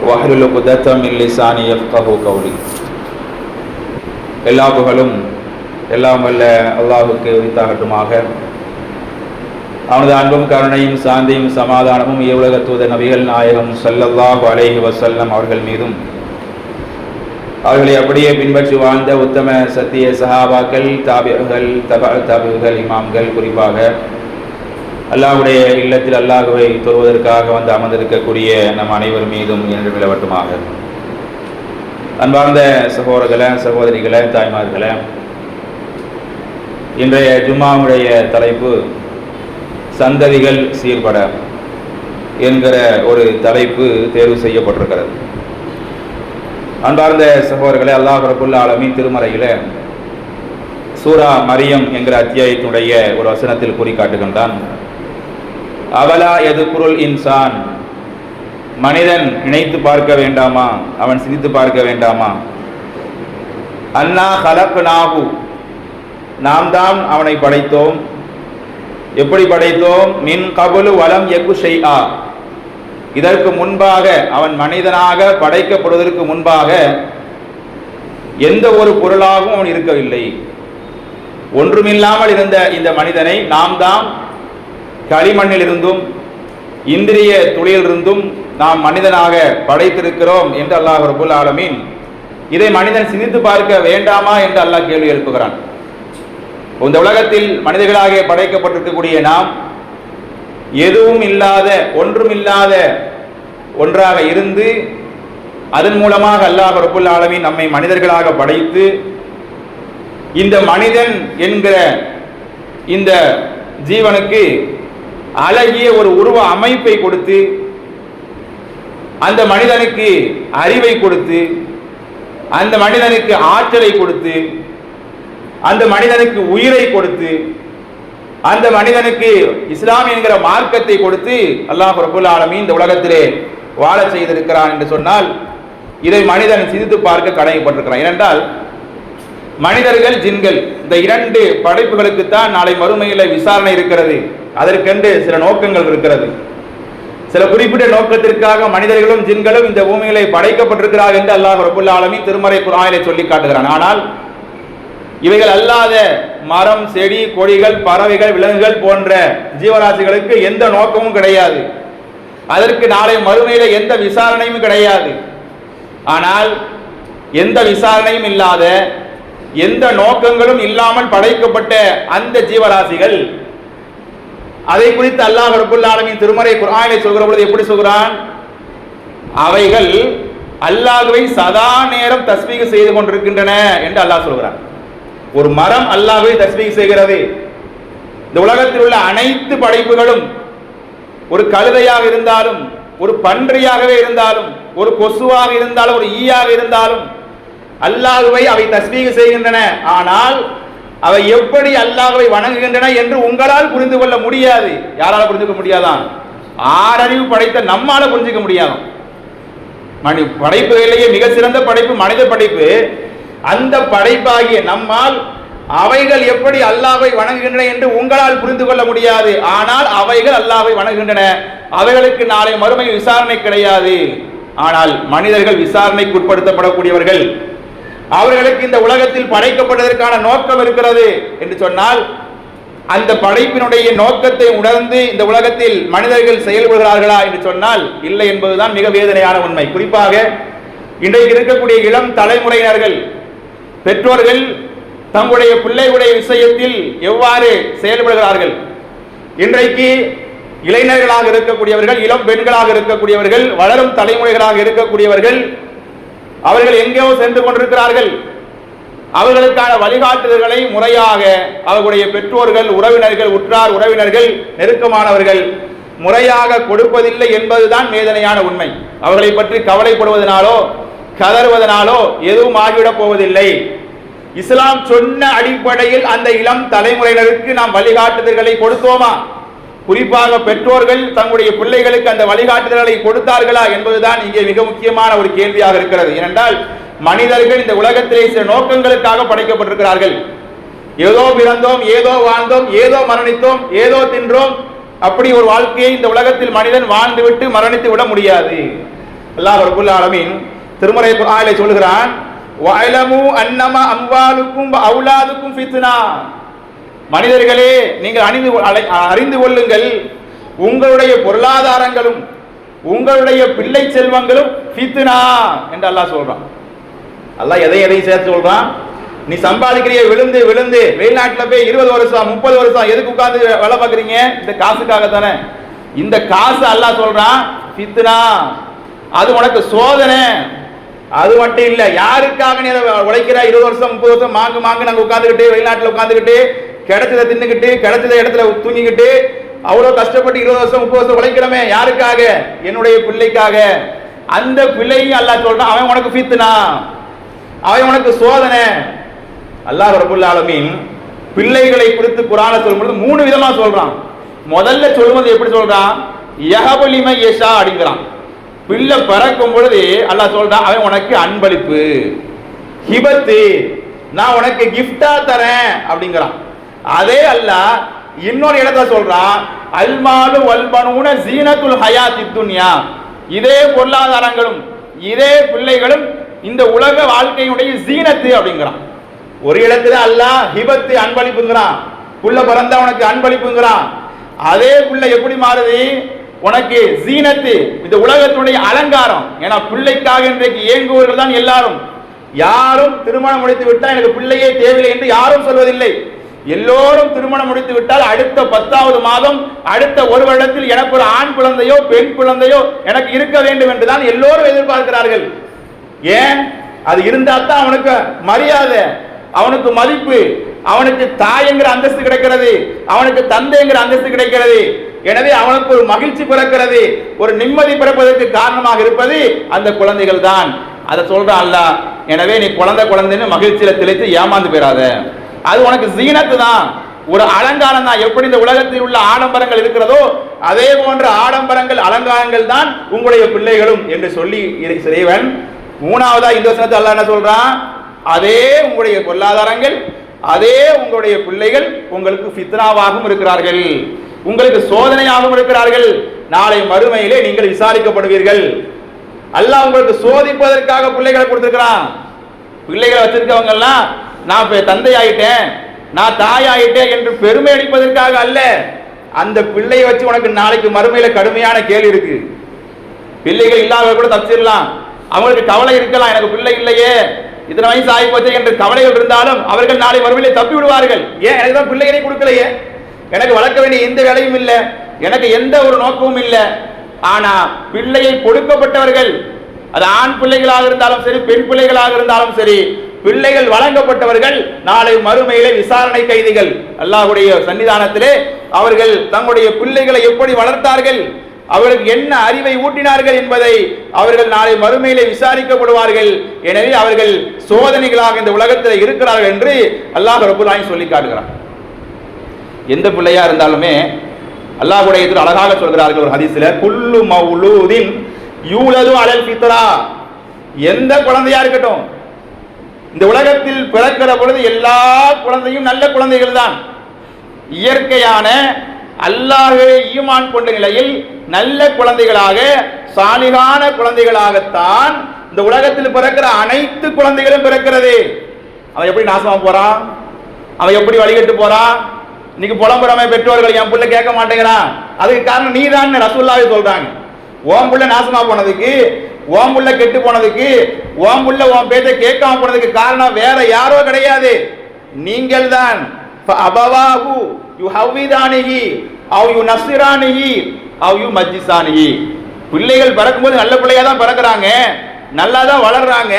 வஹ்லுல் உக்தத்தம் மின் லிசானி யஃப்கஹு கௌலி. எல்லா புகழும் எல்லாம் வல்ல அல்லாஹுக்கு உரித்தாகட்டுமாக. அவனது அன்பும் கருணையும் சாந்தியும் சமாதானமும் ஏவுலக தூதர் நபிகள் நாயகம் ஸல்லல்லாஹு அலைஹி வஸல்லம் அவர்கள் மீதும், அவர்களை அப்படியே பின்பற்றி வாழ்ந்த உத்தம சத்திய சஹாபாக்கள், தாபிகள், தாபிகள், இமாம்கள், குறிப்பாக அல்லாஹ்வுடைய இல்லத்தில் அல்லாஹ்வை தொழுவதற்காக வந்து அமர்ந்திருக்கக்கூடிய நம் அனைவர் மீதும் என்று விளவட்டுமாக. அன்பார்ந்த சகோதரர்களே, சகோதரிகளே, தாய்மார்களே, இன்றைய ஜும்மாவுடைய தலைப்பு சந்ததிகள் சீர்பட என்கிற ஒரு தலைப்பு தேர்வு செய்யப்பட்டிருக்கிறது. அன்பார்ந்த சகோதரர்களே, அல்லாஹ் ரப்புல் ஆலமீன் திருமறையில சூரா மரியம் என்கிற அத்தியாயத்தினுடைய ஒரு வசனத்தில் கூறி காட்டுகின்றான், அவலா யதுகுருல் இன்சான், மனிதன் நினைத்து பார்க்க வேண்டாமா, அவன் சிந்தித்து பார்க்க வேண்டாமா, அன்னா ஹலக்னாஹு, நாம் தான் அவனை படைத்தோம். எப்படி படைத்தோம்? மின் கபுலு வலம் யகு ஷைஆ, இதற்கு முன்பாக அவன் மனிதனாக படைக்கப்படுவதற்கு முன்பாக எந்த ஒரு பொருளாகவும் அவன் இருக்கவில்லை. ஒன்றுமில்லாமல் இருந்த இந்த மனிதனை நாம் தான் களிமண்ணில் இருந்தும் இந்திரிய துளியிலிருந்தும் நாம் மனிதனாக படைத்திருக்கிறோம் என்று அல்லாஹ் ரப்புல் ஆலமீன், இதை மனிதன் சிந்தித்து பார்க்க வேண்டாமா என்று அல்லாஹ் கேள்வி எழுப்புகிறான். இந்த உலகத்தில் மனிதர்களாக படைக்கப்பட்டிருக்கக்கூடிய நாம் எதுவும் இல்லாத, ஒன்றுமில்லாத ஒன்றாக இருந்து அதன் மூலமாக அல்லாஹ் ரப்புல் ஆலமீன் நம்மை மனிதர்களாக படைத்து இந்த மனிதன் என்கிற இந்த ஜீவனுக்கு அழகிய ஒரு உருவ அமைப்பை கொடுத்து, அந்த மனிதனுக்கு அறிவை கொடுத்து, அந்த மனிதனுக்கு ஆற்றலை கொடுத்து, அந்த மனிதனுக்கு உயிரை கொடுத்து, அந்த மனிதனுக்கு இஸ்லாம் என்கிற மார்க்கத்தை கொடுத்து அல்லாஹ் ரப்புல் ஆலமீன் இந்த உலகத்திலே வாழ செய்திருக்கிறான் என்று சொன்னால், இதை மனிதன் சிந்தித்து பார்க்க கடமைப்பட்டிருக்கிறான். ஏனென்றால் மனிதர்கள், ஜின்கள், இந்த இரண்டு படைப்புகளுக்குத்தான் நாளை மறுமையில் விசாரணை இருக்கிறது. அதற்கென்று சில நோக்கங்கள் இருக்கிறது. சில குறிப்பிட்ட நோக்கத்திற்காக மனிதர்களும் ஜின்களும் இந்த பூமியிலே படைக்கப்பட்டிருக்கிறார்கள் என்று அல்லாஹ் ரப்புல் ஆலமீன் திருமறை குர்ஆனிலே சொல்லி காட்டுகிறான். ஆனால் இவைகள் அல்லாத மரம், செடி, கொடிகள், பறவைகள், விலங்குகள் போன்ற ஜீவராசிகளுக்கு எந்த நோக்கமும் கிடையாது. அதற்கு நாளை மறுமையில எந்த விசாரணையும் கிடையாது. ஆனால் எந்த விசாரணையும் இல்லாத, எந்த நோக்கங்களும் இல்லாமல் படைக்கப்பட்ட அந்த ஜீவராசிகள், அதை குறித்து அல்லாஹ் ரப்புல் ஆலமீன் திருமறை குர்ஆனிலே சொல்கிற பொழுது எப்படி சொல்கிறான்? அவைகள் அல்லாஹ்வை சதா நேரம் தஸ்பீஹ் செய்து கொண்டிருக்கின்றன என்று அல்லாஹ் சொல்கிறான். ஒரு மரம் அல்லாஹ்வை தஸ்பீஹ் செய்கிறது. இந்த உலகத்தில் உள்ள அனைத்து படைப்புகளும், ஒரு கழுதையாக இருந்தாலும், ஒரு பன்றியாகவே இருந்தாலும், ஒரு கொசுவாக இருந்தாலும், ஒரு ஈயாக இருந்தாலும் அல்லாஹ்வை அவை தஸ்பீஹ் செய்கின்றன. ஆனால் அவை எப்படி அல்லாஹ்வை வணங்குகின்றன என்று உங்களால் புரிந்து கொள்ள முடியாது. யாரால புரிஞ்சுக்க முடியாதான்? ஆறறிவு படைத்த நம்மால புரிஞ்சுக்க முடியாதான். படைப்புகளிலேயே மிக சிறந்த படைப்பு மனித படைப்பு. அந்த படைப்பாகிய நம்மால் அவைகள் எப்படி அல்லாஹ்வை வணங்குகின்றன என்று உங்களால் புரிந்து கொள்ள முடியாது. ஆனால் அவைகள் அல்லாஹ்வை வணங்குகின்றன. அவைகளுக்கு நாளை மறுமை விசாரணை கிடையாது. ஆனால் மனிதர்கள் விசாரணைக்கு உட்படுத்தப்படக்கூடியவர்கள். அவர்களுக்கு இந்த உலகத்தில் படைக்கப்பட்டதற்கான நோக்கம் இருக்கிறது என்று சொன்னால், அந்த படைப்பினுடைய நோக்கத்தை உணர்ந்து இந்த உலகத்தில் மனிதர்கள் செயல்படுகிறார்களா என்று சொன்னால் இல்லை என்பதுதான் மிக வேதனையான உண்மை. குறிப்பாக இன்றைக்கு இருக்கக்கூடிய இளம் தலைமுறையினர்கள், பெற்றோர்கள் தங்களுடைய பிள்ளைகளுடைய விஷயத்தில் எவ்வாறு செயல்படுகிறார்கள்? இன்றைக்கு இளைஞர்களாக இருக்கக்கூடியவர்கள், இளம் பெண்களாக இருக்கக்கூடியவர்கள், வளரும் தலைமுறைகளாக இருக்கக்கூடியவர்கள், அவர்கள் எங்கேயோ சென்று கொண்டிருக்கிறார்கள். அவர்களுக்கான வழிகாட்டுதல்களை முறையாக அவர்களுடைய பெற்றோர்கள், உறவினர்கள், உற்றார் உறவினர்கள், நெருக்கமானவர்கள் முறையாக கொடுப்பதில்லை என்பதுதான் வேதனையான உண்மை. அவர்களை பற்றி கவலைப்படுவதனாலோ கதறுவதனாலோ எதுவும் ஆகிவிடப் போவதில்லை. இஸ்லாம் சொன்ன அடிப்படையில் அந்த இளம் தலைமுறையினருக்கு நாம் வழிகாட்டுதல்களை கொடுத்தோமா? குறிப்பாக பெற்றோர்கள் தங்களுடைய பிள்ளைகளுக்கு அந்த வழிகாட்டுதல்களை கொடுத்தார்களா என்பதுதான் இங்கே மிக முக்கியமான ஒரு கேள்வியாக இருக்கிறது. ஏனென்றால் மனிதர்கள் இந்த உலகத்திலே சில நோக்கங்களுக்காக படைக்கப்பட்டிருக்கிறார்கள். ஏதோ பிறந்தோம், ஏதோ வாழ்ந்தோம், ஏதோ மரணித்தோம், ஏதோ தின்றோம், அப்படி ஒரு வாழ்க்கையை இந்த உலகத்தில் மனிதன் வாழ்ந்துவிட்டு மரணித்து விட முடியாது. அல்லாஹ் ரப்பல் ஆலமீன் திருமறை குர்ஆனிலே சொல்கிறான், வஅலமு அன்னமா அம்வாலுக்கும் வ அவுலாதுக்கும் ஃபித்னா. மனிதர்களே, நீங்கள் அறிந்து கொள்ளுங்கள், உங்களுடைய பொருளாதாரங்களும் உங்களுடைய பிள்ளை செல்வங்களும் ஃபித்னா என்று அல்லாஹ் சொல்றான். அல்லாஹ் எதையும் சேர்த்து சொல்றான். நீ சம்பாதிக்கிறிய விழுந்து விழுந்து வெளிநாட்டில் போய் 20 வருஷம் 30 வருஷம் எதுக்கு உட்கார்ந்து வேலை பார்க்குறீங்க? இந்த காசுக்காக தானே. இந்த காசு அல்லாஹ் சொல்றான் ஃபித்னா, அது உனக்கு சோதனை. அது மட்டும் இல்ல, யாருக்காக நீ உழைக்கிற? 20 வருஷம் 30 வருஷம் மாங்கு நாங்க உட்காந்துக்கிட்டு வெளிநாட்டில் உட்காந்துக்கிட்டு கிடைச்சதை தின்னுக்கிட்டு கிடைச்சத இடத்துல தூங்கிக்கிட்டு அவ்வளவு கஷ்டப்பட்டு 20 வருஷம் 30 வருஷம் உழைக்கிறமே, யாருக்காக? என்னுடைய பிள்ளைக்காக. அந்த பிள்ளையும் அல்லாஹ் சொல்றான் அவன் உனக்கு ஃபித்னா, அவன் உனக்கு சோதனை. அல்லாஹ் ரப்பல் ஆலமீன் பிள்ளைகளை குறித்து குர்ஆனில் சொல்லும்போது 3 விதமா சொல்றான். முதல்ல சொல்லும்போது எப்படி சொல்றான்? யஹபலிம யஷா அப்படிங்கிறான். பிள்ளை பிறக்கும் பொழுது அல்லாஹ் சொல்றான் அவன் உனக்கு அன்பளிப்பு, ஹிபத்து, நான் உனக்கு கிஃப்டா தரேன் அப்படிங்கிறான். அதே அல்லாஹ் இன்னொரு இடத்துல சொல்றான் அல்மாலு வல்பனூன ஜீனத்துல் ஹயாத்தித் துன்யா. இதே பொருளாதாரங்களும் இதே பிள்ளைகளும் இந்த உலக வாழ்க்கையுடைய ஜீனத்து அப்படிங்கிறான். ஒரு இடத்துல அல்லாஹ் ஹிபத்து அன்பளிப்புங்கிறான், புள்ள பிறந்தா உனக்கு அன்பளிப்புங்கிறான். அதே புள்ள எப்படி மாறுது? உனக்கு ஜீனத்து, இந்த உலகத்தினுடைய அலங்காரம். ஏன்னா பிள்ளைக்காக இன்றைக்கு ஏங்குவர்கள் தான் எல்லாரும். யாரும் திருமணம் முடித்து விட்டால் எனக்கு பிள்ளையே தேவையில்லை என்று யாரும் சொல்வதில்லை. எல்லோரும் திருமணம் முடித்து விட்டால் அடுத்த 10வது மாதம் அடுத்த ஒரு வருடத்தில் எனக்கு ஒரு ஆண் குழந்தையோ பெண் குழந்தையோ எனக்கு இருக்க வேண்டும் என்றுதான் எல்லோரும் எதிர்பார்க்கிறார்கள். ஏன்? அது இருந்தா தான் அவனுக்கு மரியாதை, அவனுக்கு மதிப்பு, அவனுக்கு தாய்ங்கிற அந்தஸ்து கிடைக்கிறது, அவனுக்கு தந்தைங்கிற அந்தஸ்து கிடைக்கிறது. எனவே அவனுக்கு ஒரு மகிழ்ச்சி பிறக்கிறது, ஒரு நிம்மதி பிறப்பதற்கு காரணமாக இருப்பது அந்த குழந்தைகள் தான். அதை சொல்றான் அல்லாஹ். எனவே நீ குழந்தைன்னு மகிழ்ச்சியில திளைத்து ஏமாந்து போயிடாத. அது உனக்கு ஜீனத்து தான், ஒரு அலங்காரம் தான். எப்படி இந்த உலகத்தில் உள்ள ஆடம்பரங்கள் இருக்கிறதோ அதே போன்ற ஆடம்பரங்கள் அலங்காரங்கள் தான் உங்களுடைய பிள்ளைகளும் என்று சொல்லி இறைவன் 3வதா இந்த வசனத்தை அல்லாஹ் என்ன சொல்றான்? அதே உங்களுடைய பொருளாதாரங்கள் அதே உங்களுடைய பிள்ளைகள் உங்களுக்கு ஃபித்னாவாகவும் இருக்கிறார்கள், உங்களுக்கு சோதனையாகவும் இருக்கிறார்கள். நாளை மறுமையிலே நீங்கள் விசாரிக்கப்படுவீர்கள். அல்லாஹ் உங்களுக்கு சோதிப்பதற்காக பிள்ளைகளை கொடுத்திருக்கிறான். பிள்ளைகளை வச்சிருக்கவங்க எல்லாம் நான் தந்தை ஆயிட்டேன் நான் தாய் ஆயிட்டேன் என்று பெருமை அடிப்பதற்காக அல்ல. அந்த பிள்ளையை வச்சு உனக்கு நாளைக்கு மறுமையில கடுமையான கேள்வி இருக்கு. பிள்ளைகள் இல்லாதவர்கள் கூட தப்பிச்சிடலாம், அவங்களுக்கு கவலை இருக்கலாம், எனக்கு பிள்ளை இல்லையே இத்தனை வயசு ஆகி போச்சு என்று கவலைகள் இருந்தாலும் அவர்கள் நாளை மறுமையிலே தப்பி விடுவார்கள். ஏன்? எனக்கு தான் பிள்ளைகளை கொடுக்கலையே, எனக்கு வளர்க்க வேண்டிய எந்த வேலையும் இல்லை, எனக்கு எந்த ஒரு நோக்கமும் இல்லை. ஆனா பிள்ளையை கொடுக்கப்பட்டவர்கள், அது ஆண் பிள்ளைகளாக இருந்தாலும் சரி பெண் பிள்ளைகளாக இருந்தாலும் சரி, பிள்ளைகள் வழங்கப்பட்டவர்கள் நாளை மறுமையிலே விசாரணை கைதிகள். அல்லாஹ்வுடைய சன்னிதானத்திலே அவர்கள் தங்களுடைய பிள்ளைகளை எப்படி வளர்த்தார்கள், அவர்களுக்கு என்ன அறிவை ஊட்டினார்கள் என்பதை அவர்கள் நாளை மறுமையிலே விசாரிக்கப்படுவார்கள். எனவே அவர்கள் சோதனைகளாக இந்த உலகத்தில் இருக்கிறார்கள் என்று அல்லாஹ் ரப்பல் ஆலமீன் சொல்லி காட்டுகிறார். எந்த பிள்ளையா இருந்தாலுமே அல்லாஹ்வுடைய இதில் அழகாக சொல்கிறார்கள் ஒரு ஹதீஸ்ல, குல்லு மௌலூதின் யூலது அலல் ஃபித்ரா. எந்த குழந்தையா இருக்கட்டும், இந்த உலகத்தில் பிறக்கிற பொழுது எல்லா குழந்தையும் நல்ல குழந்தைகள் தான். இயற்கையான அல்லாஹ்வை ஈமான் கொண்ட நிலையில் நல்ல குழந்தைகளாக சாலிகான குழந்தைகளாகத்தான் இந்த உலகத்தில் பிறக்கிற அனைத்து குழந்தைகளும் பிறக்கிறது. அவன் எப்படி நாசமா போறான், அவன் எப்படி வழிகட்டு போறான்? இன்னைக்கு புலம்புறமை பெற்றோர்கள் என் பிள்ளை கேட்க மாட்டேங்கிறான், அதுக்கு காரணம் நீ தான் ரசூலுல்லாஹி சொல்றாங்க. ஓம் புள்ள நாசமா போனதுக்கு, ஓம் புள்ள கெட்டு போனதுக்கு, ஓம் புள்ள ஓம் பேச்சை கேட்காம போனதுக்கு காரணம் வேற யாரோ கிடையாது, நீங்கள் தான். அபவாஹு யுஹவ்விதானிஹி அவ் யுனஸ்ஸிரானிஹி அவ் யுமஜ்ஜிசானிஹி. பிள்ளைகள் பிறக்கும்போது நல்ல பிள்ளையா தான் பிறக்கிறாங்க, நல்லா தான் வளர்றாங்க.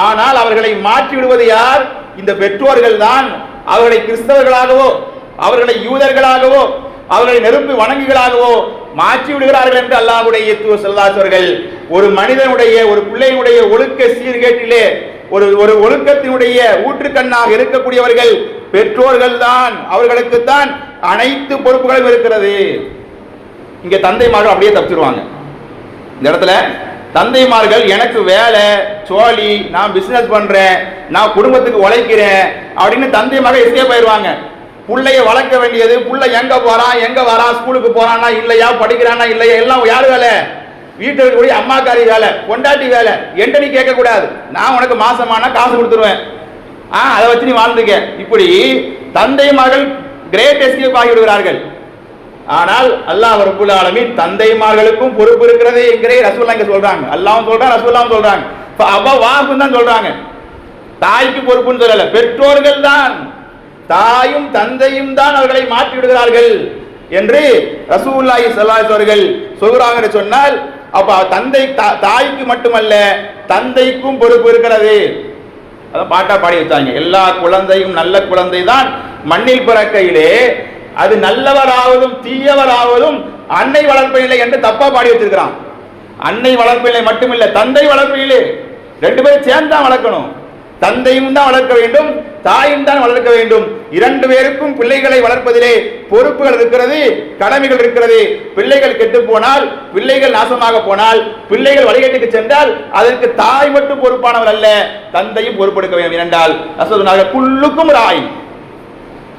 ஆனால் அவர்களை மாற்றி விடுவது யார்? இந்த பெற்றோர்கள் தான். அவர்களை கிறிஸ்தவர்களாகவோ அவர்களை யூதர்களாகவோ அவர்களை நெருப்பு வணங்குகளாகவோ மாற்றி விடுகிறார்கள் என்று அல்லாஹ்வுடைய தூதர் ஸல்லல்லாஹு அலைஹி வஸல்லம் ஒரு மனிதனுடைய ஒரு பிள்ளையினுடைய ஒழுக்க சீர்கேட்டிலே ஒரு ஒழுக்கத்தினுடைய ஊற்றுக்கண்ணாக இருக்கக்கூடியவர்கள் பெற்றோர்கள் தான். அவர்களுக்கு தான் அனைத்து பொறுப்புகளும் இருக்கிறது. இங்க தந்தைமார்கள் அப்படியே தப்பிச்சிருவாங்க. இந்த இடத்துல தந்தைமார்கள் எனக்கு வேலை சோழி, நான் பிசினஸ் பண்றேன், நான் குடும்பத்துக்கு உழைக்கிறேன் அப்படின்னு தந்தைமார்கள் எஸ்கேப் ஆயிடுவாங்க. புள்ளைய வளர்க்க வேண்டியது, புள்ள எங்க போறான் எங்க வரான், ஸ்கூலுக்கு போறானா இல்லையா, படிக்கிறானா இல்லையா, எல்லாம் யாரு வேலை? வீட்டில் இருக்கக்கூடிய அம்மாக்காரி வேலை, பொண்டாட்டி வேலை என்று நீ கேட்க கூடாது. நான் உனக்கு மாசமானா காசு கொடுத்துருவேன், அதை வச்சு நீ வாழ்ந்துக்க. இப்படி தந்தை மகள் கிரேட் எஸ்கேப் ஆகி விடுகிறார்கள். ஆனால் அல்லாஹ் ரப்பல் ஆலமீன் தந்தைமார்களுக்கும் பொறுப்பு இருக்கிறது என்கிறே ரசூலுல்லாஹ் இங்க சொல்றாங்க. அல்லாஹ்வும் சொல்றாங்க, ரசூலுல்லாஹ்வும் சொல்றாங்க. அபவாஹும் தான் சொல்றாங்க, தாய்க்கு பொறுப்புன்னு சொல்லல, பெற்றோர்கள் தான், தாயும் தந்தையும் தான் அவர்களை மாற்றி விடுகிறார்கள் என்று ரசூலுல்லாஹி ஸல்லல்லாஹு அலைஹி அவர்கள் சொல்றாங்க என்று சொன்னால், அப்ப தந்தை தாய்க்கு மட்டுமல்ல தந்தைக்கும் பொறுப்பு இருக்கிறது. அதான் பாட்டா பாடி வச்சாங்க, எல்லா குழந்தையும் நல்ல குழந்தை தான் மண்ணில் பிறக்கையிலே அது நல்லவராவதும் தீயவராவதும் அன்னை வளர்ப்பில்லை என்று தப்பா பாடி வச்சிருக்கிறான். அன்னை வளர்ப்பில்லை மட்டுமில்லை, தந்தை வளர்ப்பில்லை, ரெண்டு பேரும் சேர்ந்து தான் வளர்க்கணும். தந்தையும் தான் வளர்க்க வேண்டும், தாயும் தான் வளர்க்க வேண்டும். இரண்டு பேருக்கும் பிள்ளைகளை வளர்ப்பதிலே பொறுப்புகள் இருக்கிறது, கடமைகள் இருக்கிறது. பிள்ளைகள் கெட்டு போனால், பிள்ளைகள் நாசமாக போனால், பிள்ளைகள் வழிகட்டுக்கு சென்றால் அதற்கு தாய் மட்டும் பொறுப்பானவர் அல்ல, தந்தையும் பொறுப்பெடுக்க வேண்டும். என்றால் ரசூலுல்லாஹ் குல்லுக்கும் ராய்,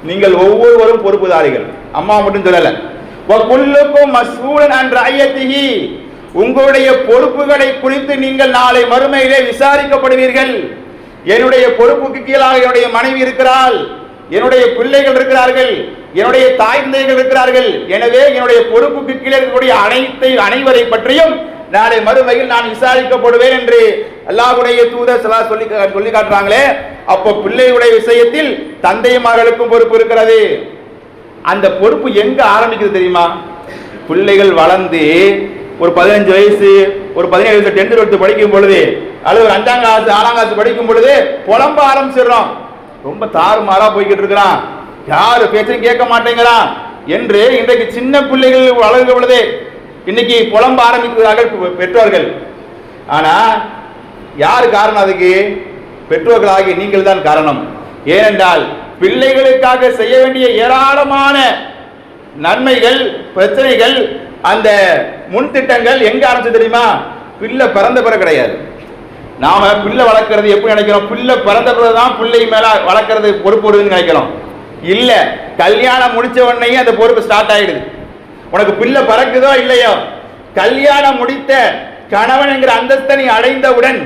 நீங்கள் ஒவ்வொருவரும் பொறுப்புதாரிகள், அம்மா மட்டும் சொல்லல. வகுல்லுக்கும் மஸ்ஊலன் அன் ரஅய்யத்திஹி, உங்களுடைய பொறுப்புகளை குறித்து நீங்கள் நாளை மறுமையிலே விசாரிக்கப்படுவீர்கள். என்னுடைய பொறுப்புக்கு கீழாக என்னுடைய மனைவி இருக்கிறாள், என்னுடைய பிள்ளைகள் இருக்கிறார்கள், என்னுடைய தாய் தந்தைகள் இருக்கிறார்கள். எனவே என்னுடைய பொறுப்புக்கு கீழே இருக்கக்கூடிய அனைவரை பற்றியும் நாளை மறுமையில் நான் விசாரிக்கப்படுவேன் என்று அல்லாஹ்வுடைய தூதர் ஸல்லல்லாஹு அலைஹி சொல்லி காட்டுறாங்களே. அப்போ பிள்ளைகளுடைய விஷயத்தில் தந்தைமார்களுக்கும் பொறுப்பு இருக்கிறது. அந்த பொறுப்பு எங்க ஆரம்பிக்குது தெரியுமா? பிள்ளைகள் வளர்ந்து ஒரு 15 வயசு, ஒரு 17 வயசு 10th 12th படிக்கும் பொழுது, அல்லது ஒரு 5ஆம் கிளாஸ் 6ஆம் கிளாஸ் படிக்கும் பொழுது புலம்ப ஆரம்பிச்சிடறோம். ரொம்ப தாறுமாறா போய்கிட்டு இருக்கிறான், யாரு பேச்சையும் கேட்க மாட்டேங்கிறான் என்று இன்றைக்கு சின்ன பிள்ளைகள் வளர்ந்த பொழுது இன்னைக்கு புலம்ப ஆரம்பிக்கிறார்கள் பெற்றோர்கள். ஆனா யார் காரணம்? அதுக்கு பெற்றோர்களாகி நீங்கள் தான் காரணம். ஏனென்றால் பிள்ளைகளுக்காக செய்ய வேண்டிய ஏராளமான நன்மைகள், பிரச்சனைகள், அந்த முன் திட்டங்கள் எங்க ஆரம்பிச்சு தெரியுமா? பிள்ளை பிறந்த பிறகு கிடையாது. நாம பிள்ளை வளர்க்கறது எப்படி நினைக்கிறோம்? பிள்ளை பிறந்த பிறகுதான் பிள்ளை மேல வளர்க்கறது பொறுப்பு நினைக்கிறோம். இல்ல, கல்யாணம் முடிச்ச உடனே அந்த பொறுப்பு ஸ்டார்ட் ஆயிடுது. உனக்கு பிள்ளை பிறக்குதோ இல்லையோ, கல்யாணம் முடித்த கணவன் என்கிற அந்தஸ்தை நீ அடைந்தவுடன்,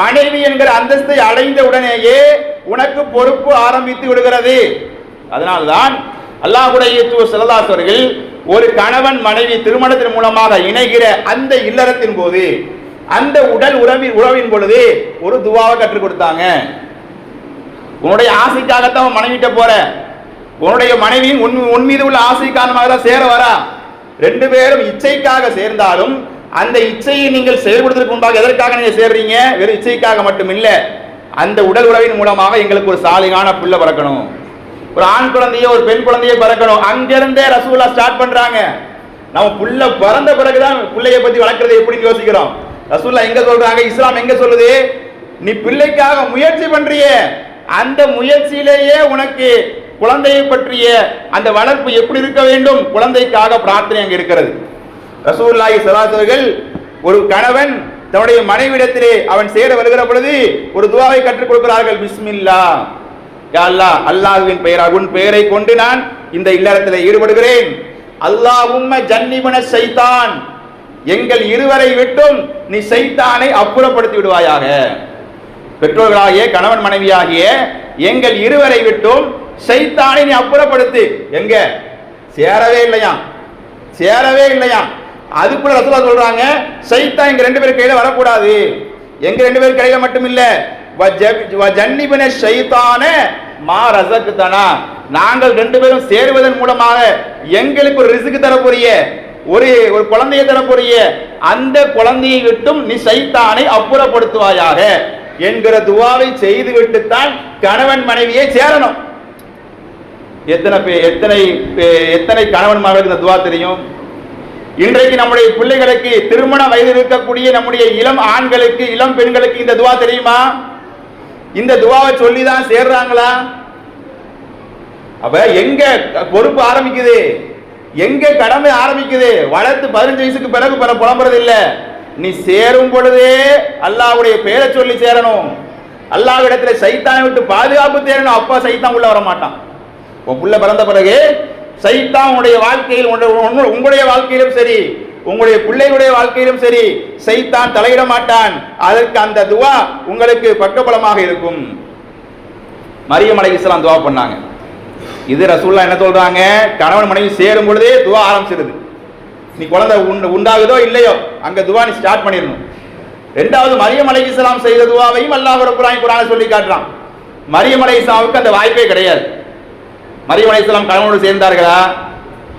மனைவி என்கிற அந்தஸ்தை அடைந்த உடனேயே உனக்கு பொறுப்பு ஆரம்பித்து விடுகிறது. அதனால்தான் அல்லாஹ்வுடைய தூதர் ஸல்லல்லாஹு அலைஹி அவர்கள் ஒரு கணவன் மனைவி திருமணத்தின் மூலமாக இணைகிற அந்த இல்லறத்தின் போது, அந்த உடல் உறவின் பொழுது ஒரு துவாவை கற்றுக் கொடுத்தாங்க. உன்னுடைய ஆசைக்காகத்தான் மனைவிட்ட போற, உன்னுடைய மனைவியின் உன் மீது உள்ள ஆசை காரணமாக தான் சேர வரா. ரெண்டு பேரும் இச்சைக்காக சேர்ந்தாலும் அந்த இச்சையை நீங்கள் செயல்படுத்துவதற்கு முன்பாக எதற்காக நீங்க சேர்றீங்க? வெறும் இச்சைக்காக மட்டும் இல்ல, அந்த உடல் உறவின் மூலமாக எங்களுக்கு ஒரு சாலிகான பிள்ளை பிறக்கணும், ஒரு ஆண் குழந்தைய ஒரு பெண் குழந்தைய பிறக்கணும். அங்கிருந்தே ரசூலுல்லாஹ் ஸ்டார்ட் பண்றாங்க. நம்ம புள்ள பிறந்த பிறகுதான் பிள்ளைய பத்தி வளர்க்கறது எப்படின்னு யோசிக்கிறோம். ரசூலுல்லாஹ் எங்க சொல்றாங்க? இஸ்லாம் எங்க சொல்லுது? நீ பிள்ளைக்காக முயற்சி பண்றிய, அந்த முயற்சியிலேயே உனக்கு குழந்தையை பற்றிய அந்த வளர்ப்பு எப்படி இருக்க வேண்டும், குழந்தைக்காக பிரார்த்தனை அங்க இருக்கிறது. ரசூலுல்லாஹி ஸல்லல்லாஹு அலைஹி வஸல்லம் ஒரு கணவன் தன்னுடைய மனைவிடத்திலே அவன் சேர வருகிற பொழுது ஒரு துஆவை கற்றுக் கொடுக்கிறார்கள். பிஸ்மில்லாஹ், யா அல்லாஹ், அல்லாஹ்வின் பெயரால் உன் பெயரை கொண்டு நான் இந்த இல்லறத்தில் ஈடுபடுகிறேன். அல்லாஹும்ம ஜன்னிபன ஷைத்தான், எங்கள் இருவரை விட்டும் நீ ஷைத்தானை அப்புறப்படுத்தி விடுவாயாக. பெற்றோர்களாகிய கணவன் மனைவியாகிய எங்கள் இருவரை விட்டும் ஷைத்தானை நீ அப்புறப்படுத்து. எங்க சேரவே இல்லையா, சேரவே இல்லையா. அதுக்குள்ள ரசூலுல்லாஹ் சொல்றாங்க, ஷைத்தான் எங்க ரெண்டு பேரும் கையில வரக்கூடாது. எங்க ரெண்டு பேரும் கையில மட்டும் இல்ல, வஜன்னிபன ஷைத்தான மா ரஸக்தனா, நாங்கள் ரெண்டு பேரும் சேருவதன் மூலமாக எங்களுக்கு ஒரு ரிஸ்க் தரப்போறிய, ஒரு குழந்தையை தரப்போறிய, அந்த குழந்தையை விட்டும் நீ ஷைத்தானை அப்புறப்படுத்துவாயாக என்கிற துஆவை செய்து விட்டுத்தான் கணவன் மனைவியை சேரணும். எத்தனை கணவன் மனைவிக்கு இந்த துஆ தெரியும்? இன்றைக்கு நம்முடைய பிள்ளைகளுக்கு திருமண வயதில் இருக்கக்கூடிய நம்முடைய இளம் ஆண்களுக்கு, இளம் பெண்களுக்கு இந்த துஆ தெரியுமா? இந்த துஆவை சொல்லிதான் சேர்றாங்களா? அப்ப எங்க பொறுப்பு ஆரம்பிக்குது, எங்க கடமை ஆரம்பிக்குது? வளர்த்து 15 வயசுக்கு பிறகு புலம்புறது இல்ல, நீ சேரும் பொழுதே அல்லாஹ்வுடைய பெயரை சொல்லி சேரணும். அல்லாஹ்விடத்துல ஷைத்தானை விட்டு பாதுகாப்பு தேடணும். அப்பா ஷைத்தான் உள்ள வர மாட்டான். உன் புள்ள பிறந்த பிறகு ஷைத்தான் உங்களுடைய வாழ்க்கையில், உங்களுடைய வாழ்க்கையிலும் சரி, உங்களுடைய பிள்ளைகளுடைய வாழ்க்கையிலும் சரி சைத்தான் தலையிட மாட்டான். அதற்கு அந்த துவா உங்களுக்கு பக்கபலமாக இருக்கும். மரியம் அலைஹிஸ்ஸலாம் துவா பண்ணாங்க. இது ரசூலுல்லாஹ் என்ன சொல்றாங்க, கணவன் மனைவி சேரும் பொழுதே துவா ஆரம்பிச்சிருது. நீ குழந்தை உண்டாகுதோ இல்லையோ அங்க துவா நீ ஸ்டார்ட் பண்ணிடணும். இரண்டாவது மரியம் அலைஹிஸ்ஸலாம் செய்த துவாவையும் அல்லாஹ் ரப்பல் ஆலமீன் குர்ஆனில் சொல்லி காட்டுறான். மரியம் அலைஹிஸ்ஸலாமுக்கு அந்த வாய்ப்பே கிடையாது. மரியம் அலைஹிஸ்ஸலாம் கணவனோடு சேர்ந்தார்களா?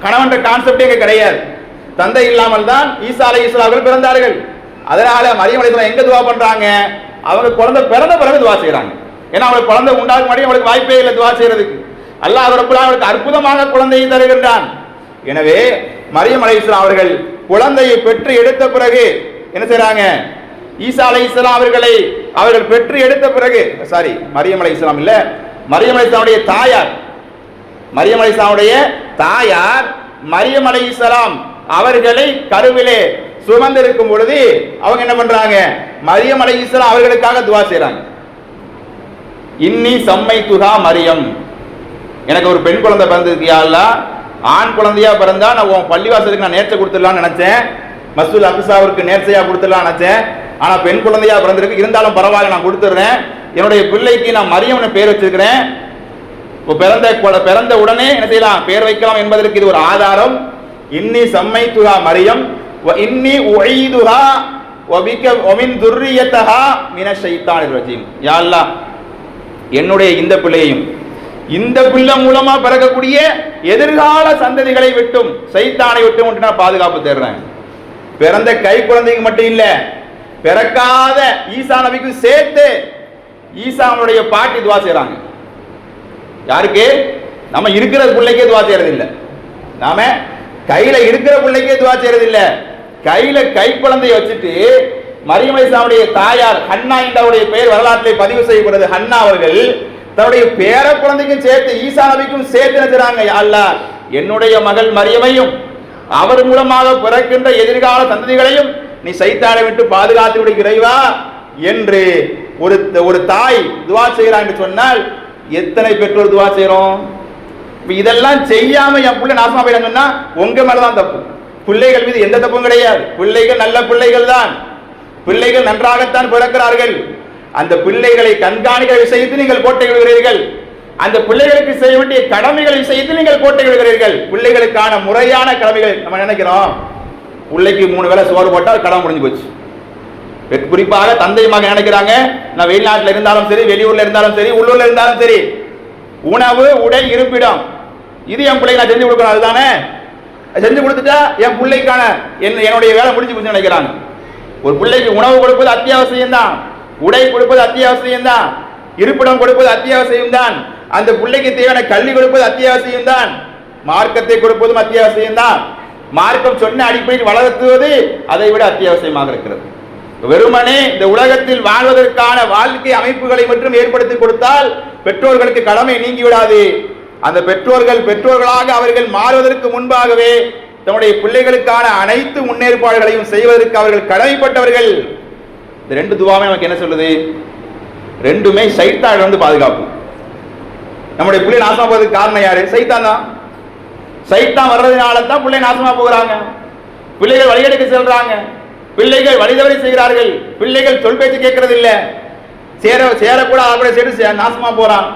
கணவன்ற கான்செப்டே இங்க கிடையாது. தந்தை இல்லாமல் தான் ஈசா அலைஹிஸ்ஸலாம் அவர்கள் பிறந்தார்கள். அதனால மரியம் அலைஹிஸ்ஸலாம் எங்க துவா பண்றாங்க? அவங்க குழந்தை பிறந்த பிறகு துவா செய்யறாங்க. ஏன்னா அவங்களுக்கு குழந்தை உண்டாக முடியும், அவங்களுக்கு வாய்ப்பே இல்லை துவா செய்யறதுக்கு. அல்லாஹ் ரப்பல் ஆலமீன் அவருக்கு அற்புதமாக குழந்தையை தருகின்றான். எனவே மரியம் அலைஹிஸ்ஸலாம் அவர்கள் குழந்தையை பெற்று எடுத்த பிறகு என்ன செய்றாங்க? ஈசா அலைஹிஸ்ஸலாம் அவர்கள் பெற்று எடுத்த பிறகு, சாரி மரியம் அலைஹிஸ்ஸலாம் இல்ல, மரியம் அலைஹிஸ்ஸலாமுடைய தாயார், மரியம் அலைஹிஸ்ஸலாமுடைய தாயார் மரியம் அலைஹிஸ்ஸலாம் அவர்களை கருவிலே சுமந்திருக்கும் பொழுது அவங்க என்ன பண்றாங்க? மரியம் அலைஹிஸ்ஸலாம் அவர்களுக்காக துவா செய்றாங்க. இன்னி சம்மைத்துஹா மரியம், எனக்கு ஒரு பெண் குழந்தை பிறந்திருக்கு யா அல்லாஹ், ஆண் குழந்தையா பிறந்தா நான் உன் பள்ளிவாசலுக்கு நான் நேர்ச்சை கொடுத்துடலாம்னு நினைச்சேன், மஸ்ஜிதுல் அக்ஸாவிற்கு நேர்ச்சையா கொடுத்துடலாம்னு நினைச்சேன். ஆனா பெண் குழந்தையா பிறந்திருக்கு, இருந்தாலும் பரவாயில்ல நான் கொடுத்துடுறேன். என்னுடைய பிள்ளைக்கு நான் மரியம்னு பேர் வச்சிருக்கிறேன். பிறந்த உடனே என்ன செய்யலாம்? பேர் வைக்கலாம் என்பதற்கு இது ஒரு ஆதாரம். இன்னி சம்மைத்துஹா மரியம் வ இன்னி உஈதுஹா வ பிக வ மின் துர்ரியத்தஹா மினஷ் ஷைத்தானிர் ரஜீம். யா அல்லாஹ், என்னுடைய இந்த பிள்ளையையும் இந்த பிள்ளை மூலமா பிறக்கக்கூடிய எதிர்கால சந்ததிகளை விட்டும் சைத்தானை விட்டும் நான் பாதுகாப்பு தேடுறேன். பிறந்த கை குழந்தைக்கு மட்டும் இல்ல, பிறக்காத ஈசா நபிக்கு சேர்த்து ஈசாவுடைய பாட்டி துவா செய்றாங்க. யாருக்கு? நம்ம இருக்கிற பிள்ளைக்கே துவா செய்யறது இல்ல, நாம கையில இருக்கிற பிள்ளைக்கே துவா செய்யறது இல்ல. கையில கை குழந்தையை வச்சுட்டு மரியம் அலைஹிஸ்ஸலாமுடைய தாயார் ஹன்னா என்றவருடைய பெயர் வரலாற்றிலே பதிவு செய்யப்படுது. ஹன்னா அவர்கள் தன்னுடைய பேர குழந்தைக்கும் சேர்த்து ஈசா நபிக்கும் சேர்த்து நினைச்சாங்க, யா அல்லாஹ், என்னுடைய மகள் மரியமையும் அவர் மூலமாக பிறக்கின்ற எதிர்கால சந்ததிகளையும் நீ சைத்தானை விட்டு பாதுகாத்து விடு இறைவா என்று ஒரு தாய் துவா செய்கிறான் என்று சொன்னால் எத்தனை பெற்றோர் துவா செய்யறோம்? இதெல்லாம் செய்யாம என் பிள்ளை நாசமா போயிடாங்கன்னா உங்க மேலதான் தப்பு. பிள்ளைகள் மீது எந்த தப்பும் கிடையாது. பிள்ளைகள் நல்ல பிள்ளைகள் தான், பிள்ளைகள் நன்றாகத்தான் பிறக்கிறார்கள். அந்த பிள்ளைகளை கண்காணிக்கிற விஷயத்தில் நீங்கள் கோட்டை விடுகிறீர்கள். அந்த பிள்ளைகளுக்கு செய்ய வேண்டிய கடமைகள் விஷயத்தில் நீங்கள் கோட்டை விடுகிறீர்கள். பிள்ளைகளுக்கான முறையான கடமைகள் நம்ம நினைக்கிறோம், பிள்ளைக்கு 3 வேளை சோறு போட்டால் கடமை முடிஞ்சு போச்சு. குறிப்பாக தந்தை மகன் நினைக்கிறாங்க, நான் வெளிநாட்டில் இருந்தாலும் சரி, வெளியூர்ல இருந்தாலும் சரி, உள்ளூர்ல இருந்தாலும் சரி, உணவு உடை இருப்பிடம் இது என் பிள்ளைக்கு நான் செஞ்சு கொடுக்கணும். அதுதானே செஞ்சு கொடுத்துட்டா என் பிள்ளைக்கான என்னுடைய வேலை முடிஞ்சு போச்சு நினைக்கிறாங்க. ஒரு பிள்ளைக்கு உணவு கொடுப்பது அத்தியாவசியம் தான், உடை கொடுப்பது அத்தியாவசியம் தான், இருப்பிடம் கொடுப்பது அத்தியாவசியம் தான், அந்த பிள்ளைக்கு தேவையான கல்வி கொடுப்பது அத்தியாவசியம் தான், மார்க்கத்தை கொடுப்பதும் அத்தியாவசியம் தான். மார்க்கம் சொன்ன அடிப்படையில் வளர்த்துவது அதை விட அத்தியாவசியமாக இருக்கிறது. வெறுமனே இந்த உலகத்தில் வாழ்வதற்கான வாழ்க்கை அமைப்புகளை மட்டும் ஏற்படுத்தி கொடுத்தால் பெற்றோர்களுக்கு கடமை நீங்கிவிடாது. அந்த பெற்றோர்களாக அவர்கள் மாறுவதற்கு முன்பாகவே தன்னுடைய பிள்ளைகளுக்கான அனைத்து முன்னேற்பாடுகளையும் செய்வதற்கு அவர்கள் கடமைப்பட்டவர்கள். இந்த 2 துவாமே நமக்கு என்ன சொல்லுது? ரெண்டுமே சைத்தான் வந்து பாதுகாப்பு. நம்முடைய பிள்ளை நாசமா போவதற்கு காரணம் யாரு? சைத்தான் தான். சைத்தான் வர்றதுனால தான் பிள்ளை நாசமா போகிறாங்க. பிள்ளைகள் வழியெடுக்க செல்றாங்க, பிள்ளைகள் வழிதவறி செய்கிறார்கள், பிள்ளைகள் சொல் பேச்சு கேட்கறது இல்ல, சேரக்கூட அவருடைய சேர்த்து நாசமா போறான்.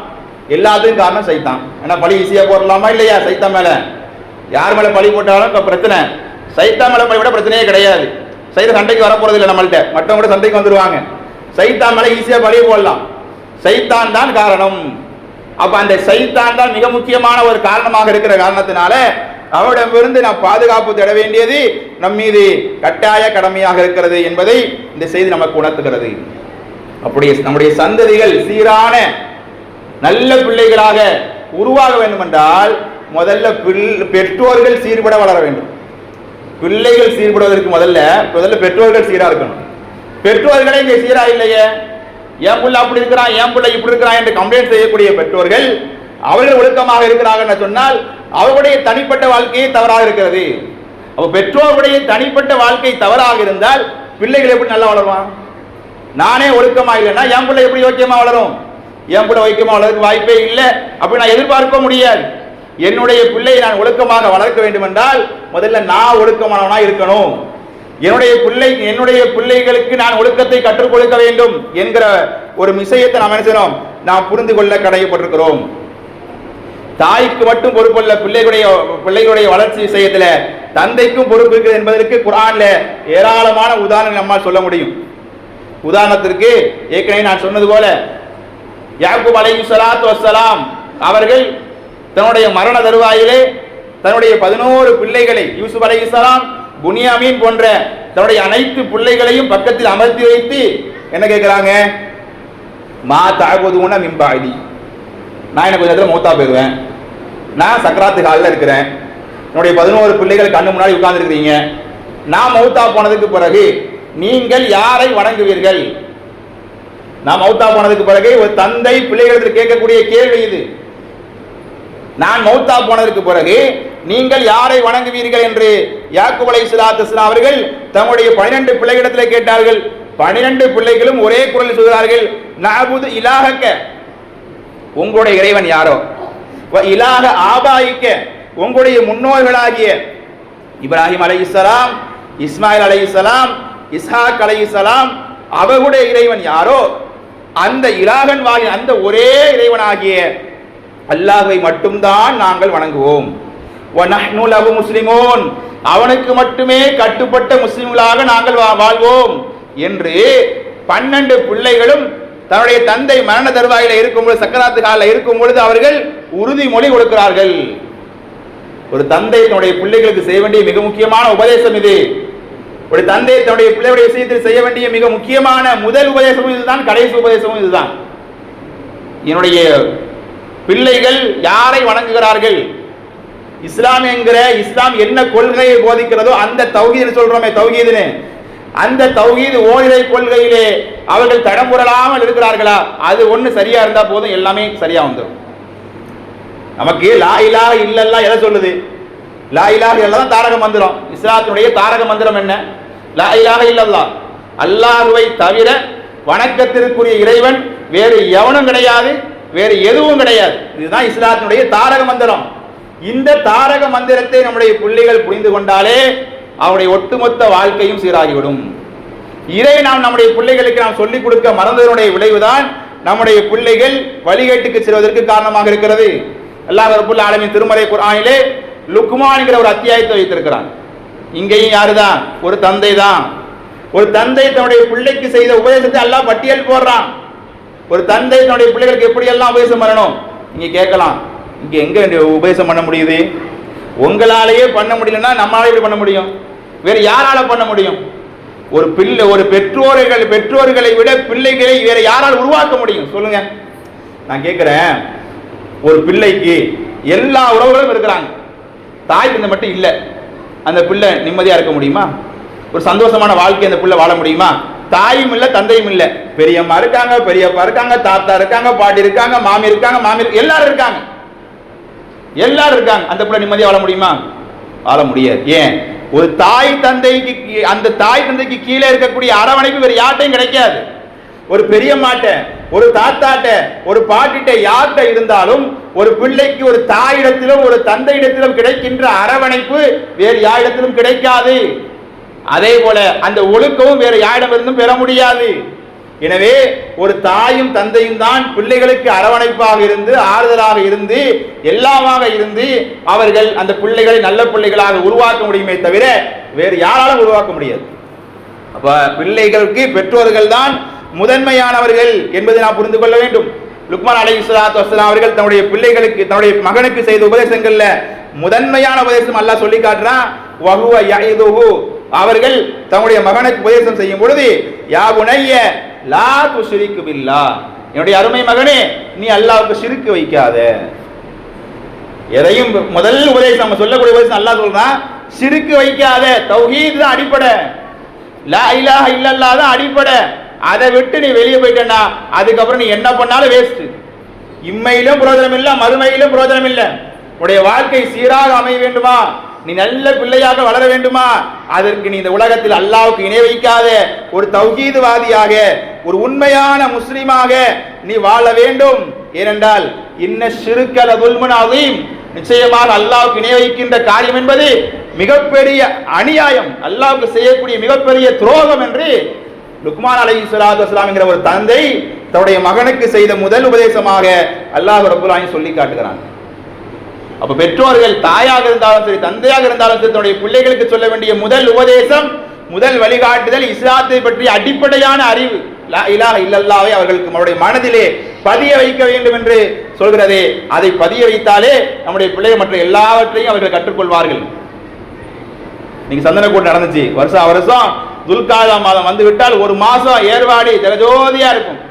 எல்லாத்துக்கும் காரணம் சைத்தான். ஏன்னா பழி ஈஸியா போடலாமா இல்லையா? சைத்தான் மேல யார் மேல பழி போட்டாலும் பிரச்சனை, சைத்தான் மேல பழி விட பிரச்சனையே கிடையாது. சைத்தான் சண்டைக்கு வர போறது இல்லை நம்மள்ட்ட, மற்றவங்க கூட சண்டைக்கு வந்துருவாங்க. சைத்தான் மேல ஈஸியா பழி போடலாம், சைத்தான் தான் காரணம். அப்ப அந்த சைத்தான் தான் மிக முக்கியமான ஒரு காரணமாக இருக்கிற காரணத்தினால அவரிடமிருந்து நாம் பாதுகாப்பு தேட வேண்டியது நம் மீது கட்டாய கடமையாக இருக்கிறது என்பதை இந்த செய்தி நமக்கு உணர்த்துகிறது. அப்படியே நம்முடைய சந்ததிகள் சீரான நல்ல பிள்ளைகளாக உருவாக வேண்டும் என்றால் முதல்ல பெற்றோர்கள் சீர்பட வளர வேண்டும். பிள்ளைகள் சீர்படுவதற்கு முதல்ல பெற்றோர்கள் சீரா இருக்கணும். பெற்றோர்களே இங்கே சீரா இல்லையே, என் பிள்ளை அப்படி இருக்கிறான், என் பிள்ளை இப்படி இருக்கிறான் என்று கம்ப்ளைண்ட் செய்யக்கூடிய பெற்றோர்கள் அவர்கள் ஒழுக்கமாக இருக்கிறார்கள் சொன்னால் அவருடைய தனிப்பட்ட வாழ்க்கையை தவறாக இருக்கிறது. அப்ப பெற்றோருடைய தனிப்பட்ட வாழ்க்கை தவறாக இருந்தால் பிள்ளைகள் எப்படி நல்லா வளருவான்? நானே ஒழுக்கமா இல்லைன்னா என் பிள்ளை எப்படி யோக்கியமா வளரும்? என் பிள்ளை வைக்கமா வளர்க்க வாய்ப்பே இல்லை. அப்படி நான் எதிர்பார்க்க முடியாது. என்னுடைய பிள்ளையை நான் ஒழுக்கமாக வளர்க்க வேண்டும் என்றால் முதல்ல நான் ஒழுக்கமானவனா இருக்கணும், என்னுடைய பிள்ளைகளுக்கு நான் ஒழுக்கத்தை கற்றுக் கொடுக்க வேண்டும் என்கிற ஒரு விஷயத்தை நாம் என்ன செய்யணும், நாம் புரிந்து கொள்ள கடமைப்பட்டிருக்கிறோம். தாய்க்கு மட்டும் பொறுப்பல்ல, பிள்ளைகளுடைய வளர்ச்சி விஷயத்துல தந்தைக்கும் பொறுப்பு இருக்குது என்பதற்கு குர்ஆன்ல ஏராளமான உதாரணங்கள் நம்மால் சொல்ல முடியும். உதாரணத்திற்கு ஏற்கனவே நான் சொன்னது போல யாக்கூப் அலைஹிஸ்ஸலாத்து வஸ்ஸலாம் அவர்கள் தன்னுடைய மரண தருவாயிலே தன்னுடைய 11 பிள்ளைகளை யூசுப் அலைஹிஸ்ஸலாம், புனியாமீன் போன்ற தன்னுடைய அனைத்து பிள்ளைகளையும் பக்கத்தில் அமர்த்தி வைத்து என்ன கேட்கிறாங்க, மா தஅபுதுன மின் பஅதி, நான் எனக்கு கொஞ்சம் மௌத்தா போயிடுவேன், நான் சக்கராத்து காலில் இருக்கிறேன், என்னுடைய 11 பிள்ளைகள் கண்ணு முன்னாடி உட்கார்ந்து இருக்கிறீங்க, நான் மௌத்தா போனதுக்கு பிறகு நீங்கள் யாரை வணங்குவீர்கள்? நான் மௌத்தா போனதுக்கு பிறகு ஒரு தந்தை பிள்ளைகளுக்கு கேட்கக்கூடிய கேள்வி இது. நான் மௌத்தா போனதற்கு பிறகு நீங்கள் யாரை வணங்குவீர்கள் என்று யாக்கூப் அலைஹிஸ்ஸலாத்து வஸ்ஸலாம் அவர்கள் தம்முடைய 12 பிள்ளைகளிடத்தில் கேட்டார்கள். 12 பிள்ளைகளும் ஒரே குரலில் சொல்கிறார்கள், நஅபுது இலாஹக, உங்களுடைய இறைவன் யாரோ, வ இலாஹ ஆபாயிக்க, உங்களுடைய முன்னோர்களாகிய இப்ராஹிம் அலைஹிஸ்ஸலாம், இஸ்மாயில் அலைஹிஸ்ஸலாம், இஸ்ஹாக் அலைஹிஸ்ஸலாம் அவர்களுடைய இறைவன் யாரோ அந்த இலாஹன் வாலின் அந்த ஒரே இறைவனாகிய அல்லாஹ்வை மட்டும்தான் நாங்கள் வணங்குவோம். வநஹ்னு லஹு முஸ்லிமூன், அவனுக்கு மட்டுமே கட்டுப்பட்ட முஸ்லிம்களாக நாங்கள் வாழ்வோம் என்று 12 பிள்ளைகளும் தன்னுடைய தந்தை மரண தருவாயில இருக்கும்போது, சக்கராத்து காலில் இருக்கும் பொழுது அவர்கள் உறுதிமொழி கொடுக்கிறார்கள். ஒரு தந்தை தன்னுடைய பிள்ளைகளுக்கு செய்ய வேண்டிய மிக முக்கியமான உபதேசம் இது. ஒரு தந்தை தன்னுடைய பிள்ளைகளுடைய விஷயத்தில் செய்ய வேண்டிய மிக முக்கியமான முதல் உபதேசமும் இதுதான், கடைசி உபதேசமும் இதுதான். என்னுடைய பிள்ளைகள் யாரை வணங்குகிறார்கள், இஸ்லாம் என்ன கொள்கையை போதிக்கிறதோ அந்த தௌஹீத் சொல்றோமே, தௌஹீதுன்னு, அந்த தௌஹீத் ஓரிரை கொள்கையிலே அவர்கள் தடம்புரலாமல் இருக்கிறார்களா, அது ஒண்ணு சரியா இருந்தா போதும், எல்லாமே சரியா வந்துடும். நமக்கு லா இலாஹ இல்லல்லாஹ் எதை சொல்லுது? லா இலாஹ இல்லல்லாஹ் தாரக மந்திரம். இஸ்லாத்தினுடைய தாரக மந்திரம் என்ன? லா இலாஹ இல்லல்லாஹ், அல்லாஹ்வை தவிர வணக்கத்திற்குரிய இறைவன் வேறு எவனும் கிடையாது, வேறு எதுவும் கிடையாது. இதுதான் இஸ்லாத்தினுடைய தாரக மந்திரம். இந்த தாரக மந்திரத்தை நம்முடைய பிள்ளைகள் புரிந்து கொண்டாலே அவருடைய ஒட்டுமொத்த வாழ்க்கையும் சீராகிவிடும். இதை நம்முடைய பிள்ளைகளுக்கு நாம் சொல்லிக் கொடுக்க மறந்ததனுடைய விளைவுதான் நம்முடைய பிள்ளைகள் வழிகேட்டுக்கு செல்வதற்கு காரணமாக இருக்கிறது. அல்லாஹ் ரப்பல் ஆலமீன் திருமறை குர்ஆனிலே லுக்மான் என்கிற ஒரு அத்தியாயத்தை வைத்திருக்கிறான். இங்கேயும் யாருதான்? ஒரு தந்தை தான். ஒரு தந்தை தன்னுடைய பிள்ளைக்கு செய்த உபதேசத்தை அல்லாஹ் பட்டியல் போடுறான். ஒரு தந்தை தன்னுடைய பிள்ளைகளுக்கு எப்படி எல்லாம் உபதேசம் பண்ணணும் நீங்க கேட்கலாம். இங்க எங்க உபதேசம் பண்ண முடியுது? உங்களாலேயே பண்ண முடியலன்னா நம்மளால எப்படி பண்ண முடியும்? வேற யாரால பண்ண முடியும்? ஒரு பெற்றோர்களை விட பிள்ளைகளை வேற யாரால் உருவாக்க முடியும் சொல்லுங்க? நான் கேட்கிறேன், ஒரு பிள்ளைக்கு எல்லா உறவுகளும் இருக்கிறாங்க, தாய் தந்தை மட்டும் இல்லை, அந்த பிள்ளை நிம்மதியா இருக்க முடியுமா? ஒரு சந்தோஷமான வாழ்க்கை அந்த பிள்ளை வாழ முடியுமா? தாயும் இல்லை, தந்தையும் இல்லை, பெரியம்மா இருக்காங்க, பெரியப்பா இருக்காங்க, தாத்தா இருக்காங்க, பாட்டி இருக்காங்க, மாமி இருக்காங்க, எல்லாரும் இருக்காங்க, அந்த பிள்ளை நிம்மதியா வாழ முடியுமா? வாழ முடியாது. ஏன்? ஒரு தாய் தந்தைக்கு, அந்த தாய் தந்தைக்கு கீழே இருக்கக்கூடிய அரவணைப்பு வேறு யார்ட்டையும் கிடைக்காது. ஒரு பெரியம்மாட்ட, ஒரு தாத்தாட்ட, ஒரு பாட்டிட்ட யார்கிட்ட இருந்தாலும் ஒரு பிள்ளைக்கு ஒரு தாயிடத்திலும் ஒரு தந்தையிடத்திலும் கிடைக்கின்ற அரவணைப்பு வேறு யாரிடத்திலும் கிடைக்காது. அதே போல அந்த ஒழுக்கமும் வேறு யாரிடமிருந்தும் பெற முடியாது. எனவே ஒரு தாயும் தந்தையும் தான் பிள்ளைகளுக்கு அரவணைப்பாக இருந்து, ஆறுதலாக இருந்து, எல்லாமாக இருந்து அவர்கள் அந்த பிள்ளைகளை நல்ல பிள்ளைகளாக உருவாக்க முடியுமே தவிர வேறு யாராலும் உருவாக்க முடியாது. அப்ப பிள்ளைகளுக்கு பெற்றோர்கள் தான் முதன்மையானவர்கள் என்பதை நாம் புரிந்து கொள்ள வேண்டும். லுக்மான் அலைஹிஸ்ஸலாத்து வஸ்ஸலாம் அவர்கள் தன்னுடைய பிள்ளைகளுக்கு, தன்னுடைய மகனுக்கு செய்த உபதேசங்கள்ல முதன்மையான உபதேசம் அல்லாஹ் சொல்லி காட்டுறான். வஹுவ யஇதுஹு, அவர்கள் தன்னுடைய மகனுக்கு உபதேசம் செய்யும் பொழுது, யா புனைய லா துஷ்ரிக் பில்லாஹ், என்னுடைய அருமை மகனே நீ அல்லாஹ்வுக்கு ஷிர்க் வைக்காத. எதையும் முதல் உபதேசம் நம்ம சொல்லக்கூடிய உபதேசம் அல்லாஹ் சொல்றான், ஷிர்க் வைக்காத. தௌஹீத் தான் அடிப்படை, லா இலாஹ இல்லல்லாஹ் தான் அடிப்படை. அதை விட்டு நீ வெளியே போயிட்டா அதுக்கப்புறம் நீ என்ன பண்ணாலும் வேஸ்ட். இம்மையிலும் பிரயோஜனம் இல்லை, மறுமையிலும் பிரயோஜனம் இல்லை. உடைய வாழ்க்கை சீராக அமைய வேண்டுமா, நீ நல்ல பிள்ளையாக வளர வேண்டுமா, அதற்கு நீ இந்த உலகத்தில் அல்லாஹ்வுக்கு இணை வைக்காத ஒரு தௌஹீத்வாதியாக, ஒரு உண்மையான முஸ்லிமாக நீ வாழ வேண்டும். ஏனென்றால் இன்ன ஷிர்க லதுல்முன் அதீம், நிச்சயமாக அல்லாஹ்வுக்கு இணை வைக்கின்ற காரியம் என்பது மிகப்பெரிய அநியாயம், அல்லாஹ்வுக்கு செய்யக்கூடிய மிகப்பெரிய துரோகம் என்று லுக்மான் அலைஹிஸ்ஸலாத்து வஸ்ஸலாம் என்கிற ஒரு தந்தை தன்னுடைய மகனுக்கு செய்த முதல் உபதேசமாக அல்லாஹ் ரப்பல் ஆலமீன் சொல்லி காட்டுகிறான். அப்ப பெற்றோர்கள் தாயாக இருந்தாலும் சரி, தந்தையாக இருந்தாலும் சரி, தன்னுடைய பிள்ளைகளுக்கு சொல்ல வேண்டிய முதல் உபதேசம், முதல் வழிகாட்டுதல் இஸ்லாத்தை பற்றிய அடிப்படையான அறிவு, லா இலாஹ இல்லல்லாஹ்வை அவர்களுக்கு நம்முடைய மனதிலே பதிய வைக்க வேண்டும் என்று சொல்கிறதே, அதை பதிய வைத்தாலே நம்முடைய பிள்ளைகள் மற்ற எல்லாவற்றையும் அவர்கள் கற்றுக்கொள்வார்கள். இன்னைக்கு சந்தனக்கூடு நடந்துச்சு, வருஷம் வருஷம் துல்காதா மாதம் வந்து விட்டால் ஒரு மாசம் ஏர்வாடி ஜெகஜோதியா இருக்கும்.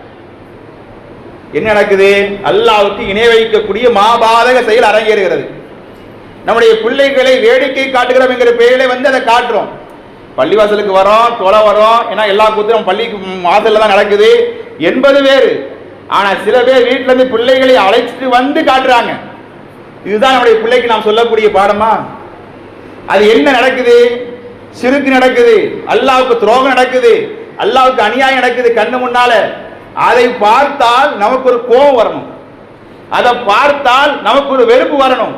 என்ன நடக்குது? அல்லாஹ்வுக்கு இணை வைக்கக்கூடிய மாபாதக செயல் அரங்கேறுகிறது. நம்முடைய பிள்ளைகளை வேடிக்கை காட்டுகிறோம் என்கிற பெயரிலே வந்து அதை காட்டுறோம். பள்ளிவாசலுக்கு வரோம், தொலை வரோம், ஏன்னா எல்லா கூத்திரம் பள்ளிக்கு வாசல்ல தான் நடக்குது என்பது வேறு. ஆனா சில பேர் வீட்டுல இருந்து பிள்ளைகளை அழைச்சிட்டு வந்து காட்டுறாங்க. இதுதான் நம்முடைய பிள்ளைக்கு நாம் சொல்லக்கூடிய பாடமா? அது என்ன நடக்குது? சிறுக்கு நடக்குது, அல்லாஹ்வுக்கு துரோகம் நடக்குது, அல்லாஹ்வுக்கு அநியாயம் நடக்குது கண்ணு முன்னால. அதை பார்த்தால் நமக்கு ஒரு கோபம் வரணும், அதை பார்த்தால் நமக்கு ஒரு வெறுப்பு வரணும்.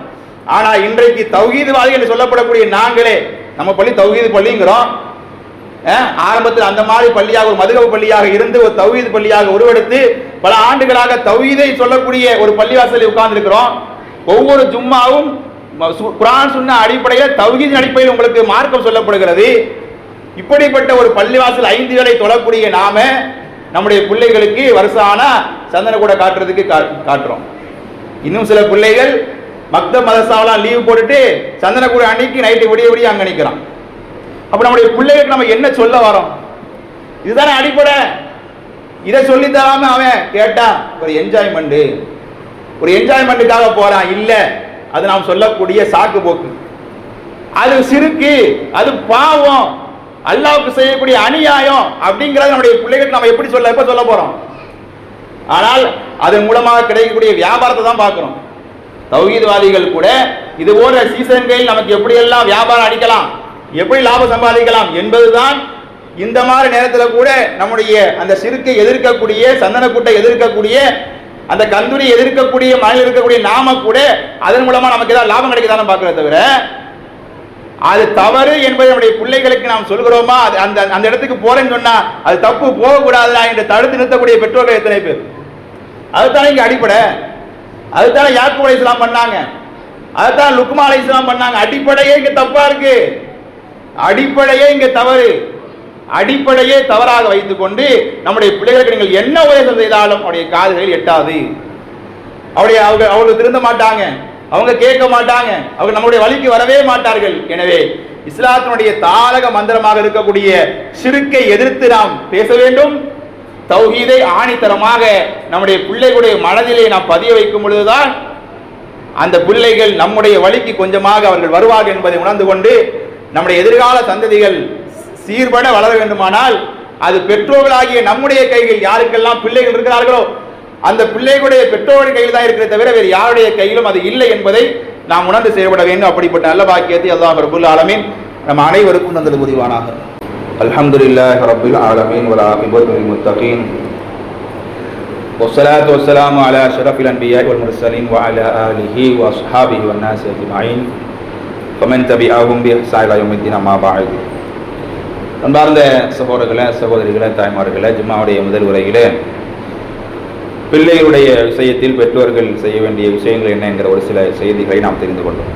ஆனா இன்றைக்கு தௌஹீத்வாதி என்று சொல்லப்படக்கூடிய நாங்களே, நம்ம பள்ளி தௌஹீத் பள்ளிங்கிறோம், ஆரம்பத்தில் அந்த மாதிரி பள்ளியாக ஒரு மதுகப பள்ளியாக இருந்து ஒரு தௌஹீத் பள்ளியாக உருவெடுத்து பல ஆண்டுகளாக தௌஹீதை சொல்லக்கூடிய ஒரு பள்ளிவாசலில் உட்கார்ந்து இருக்கிறோம். ஒவ்வொரு ஜும்மாவும் குர்ஆன் சுன்னா அடிப்படையில் தௌஹீதின் அடிப்படையில் உங்களுக்கு மார்க்கம் சொல்லப்படுகிறது. இப்படிப்பட்ட ஒரு பள்ளிவாசல் 5 வேளை தொழக்கூடிய நாம நம்முடைய பிள்ளைகளுக்கு வருஷம் ஆனா சந்தன கூட காட்டுறதுக்கு காட்டுறோம். இன்னும் சில பிள்ளைகள் மக்தப் மதரசாவெல்லாம் லீவ் போட்டுட்டு சந்தன கூட அன்னைக்கு நைட்டு விடிய விடிய அங்க நிற்கிறோம். அப்ப நம்முடைய பிள்ளைகளுக்கு நம்ம என்ன சொல்ல வரோம்? இதுதானே அடிப்படை. இதை சொல்லி தராம அவன் கேட்டா ஒரு என்ஜாய்மெண்ட்டுக்காக போறான். இல்ல, அது நாம் சொல்லக்கூடிய சாக்கு போக்கு, அது சிறுக்கு, அது பாவம், அல்லாஹ்வுக்கு செய்யக்கூடிய அநியாயம் அப்படிங்கறது நம்முடைய பிள்ளைகளுக்கு நம்ம எப்படி எப்ப சொல்ல போறோம்? ஆனால் அதன் மூலமாக கிடைக்கக்கூடிய வியாபாரத்தை தான் பார்க்கிறோம். தௌஹீத்வாதிகள் கூட இது போன்ற சீசன்களில் நமக்கு எப்படி எல்லாம் வியாபாரம் அடிக்கலாம், எப்படி லாபம் சம்பாதிக்கலாம் என்பதுதான் இந்த மாதிரி நேரத்தில் கூட நம்முடைய அந்த சிறுக்கை எதிர்க்கக்கூடிய, சந்தனக்கூட்டை எதிர்க்கக்கூடிய, அந்த கந்துரி எதிர்க்கக்கூடிய மனையில் இருக்கக்கூடிய நாம கூட அதன் மூலமா நமக்கு ஏதாவது லாபம் கிடைக்குதான்னு பார்க்கிறத தவிர அது தவறு என்பதை நம்முடைய பிள்ளைகளுக்கு நாம் சொல்கிறோமா? அந்த அந்த இடத்துக்கு போறேன்னு சொன்னா அது தப்பு, போகக்கூடாதா என்று தடுத்து நிறுத்தக்கூடிய பெற்றோர்கள் எத்தனை பேர்? அதுதானே இங்க அடிப்படை. அதுதானே யாக்கூப் அலைஹிஸ்ஸலாம் பண்ணாங்க, அதுதான் லுக்மான் அலைஹிஸ்ஸலாம் பண்ணாங்க. அடிப்படையே இங்க தப்பா இருக்கு, அடிப்படையே இங்க தவறு. அடிப்படையே தவறாக வைத்துக் கொண்டு நம்முடைய பிள்ளைகளுக்கு நீங்கள் என்ன உபதேசம் செய்தாலும் அவருடைய காதுகளில் எட்டாது. அவர்கள் திருந்த மாட்டாங்க, அவங்க கேட்க மாட்டாங்க, அவங்க நம்முடைய வழிக்கு வரவே மாட்டார்கள். எனவே இஸ்லாத்தினுடைய தாரக மந்திரமாக இருக்கக்கூடிய ஷிர்க்கை எதிர்த்து நாம் பேச வேண்டும். தௌஹீதை ஆணித்தரமாக நம்முடைய பிள்ளைகளுடைய மனதிலே நாம் பதிய வைக்கும் பொழுதுதான் அந்த பிள்ளைகள் நம்முடைய வழிக்கு கொஞ்சமாக அவர்கள் வருவார்கள் என்பதை உணர்ந்து கொண்டு நம்முடைய எதிர்கால சந்ததிகள் சீர்பட வளர வேண்டுமானால் அது பெற்றோர்களாகிய நம்முடைய கையில், யாருக்கெல்லாம் பிள்ளைகள் இருக்கிறார்களோ அந்த பிள்ளைகளுடைய பெற்றோர்கள் கையில் தான் இருக்கிறத தவிர வேறு யாருடைய கையிலும் அது இல்லை என்பதை நாம் உணர்ந்து செயல்பட வேண்டும். அப்படிப்பட்ட நல்ல பாக்கியத்தை அல்லாஹ் ரப்புல் ஆலமீன் நம் அனைவருக்கும் தந்தது புரிவானாக. அல்ஹம்துலில்லாஹி ரப்பில் ஆலமீன் வல் ஆகிபத்து லில் முத்தகீன் வஸ்ஸலாத்து வஸ்ஸலாமு அலா அஷ்ரஃபில் அன்பியா வல் முர்ஸலீன் வ அலா ஆலிஹி வ அஸ்ஹாபிஹி வன் நாஸி அஜ்மஈன் ஃபமன் தபிஅஹும் பி இஹ்சான் இலா யௌமித்தீன் அம்மா பஅத். அன்பார்ந்த சகோதரர்களே, தாய்மார்களே, ஜும்மாவுடைய முதல் உரையிலே பிள்ளைகளுடைய விஷயத்தில் பெற்றோர்கள் செய்ய வேண்டிய விஷயங்கள் என்ன என்கிற ஒரு சில செய்திகளை நாம் தெரிந்து கொண்டோம்.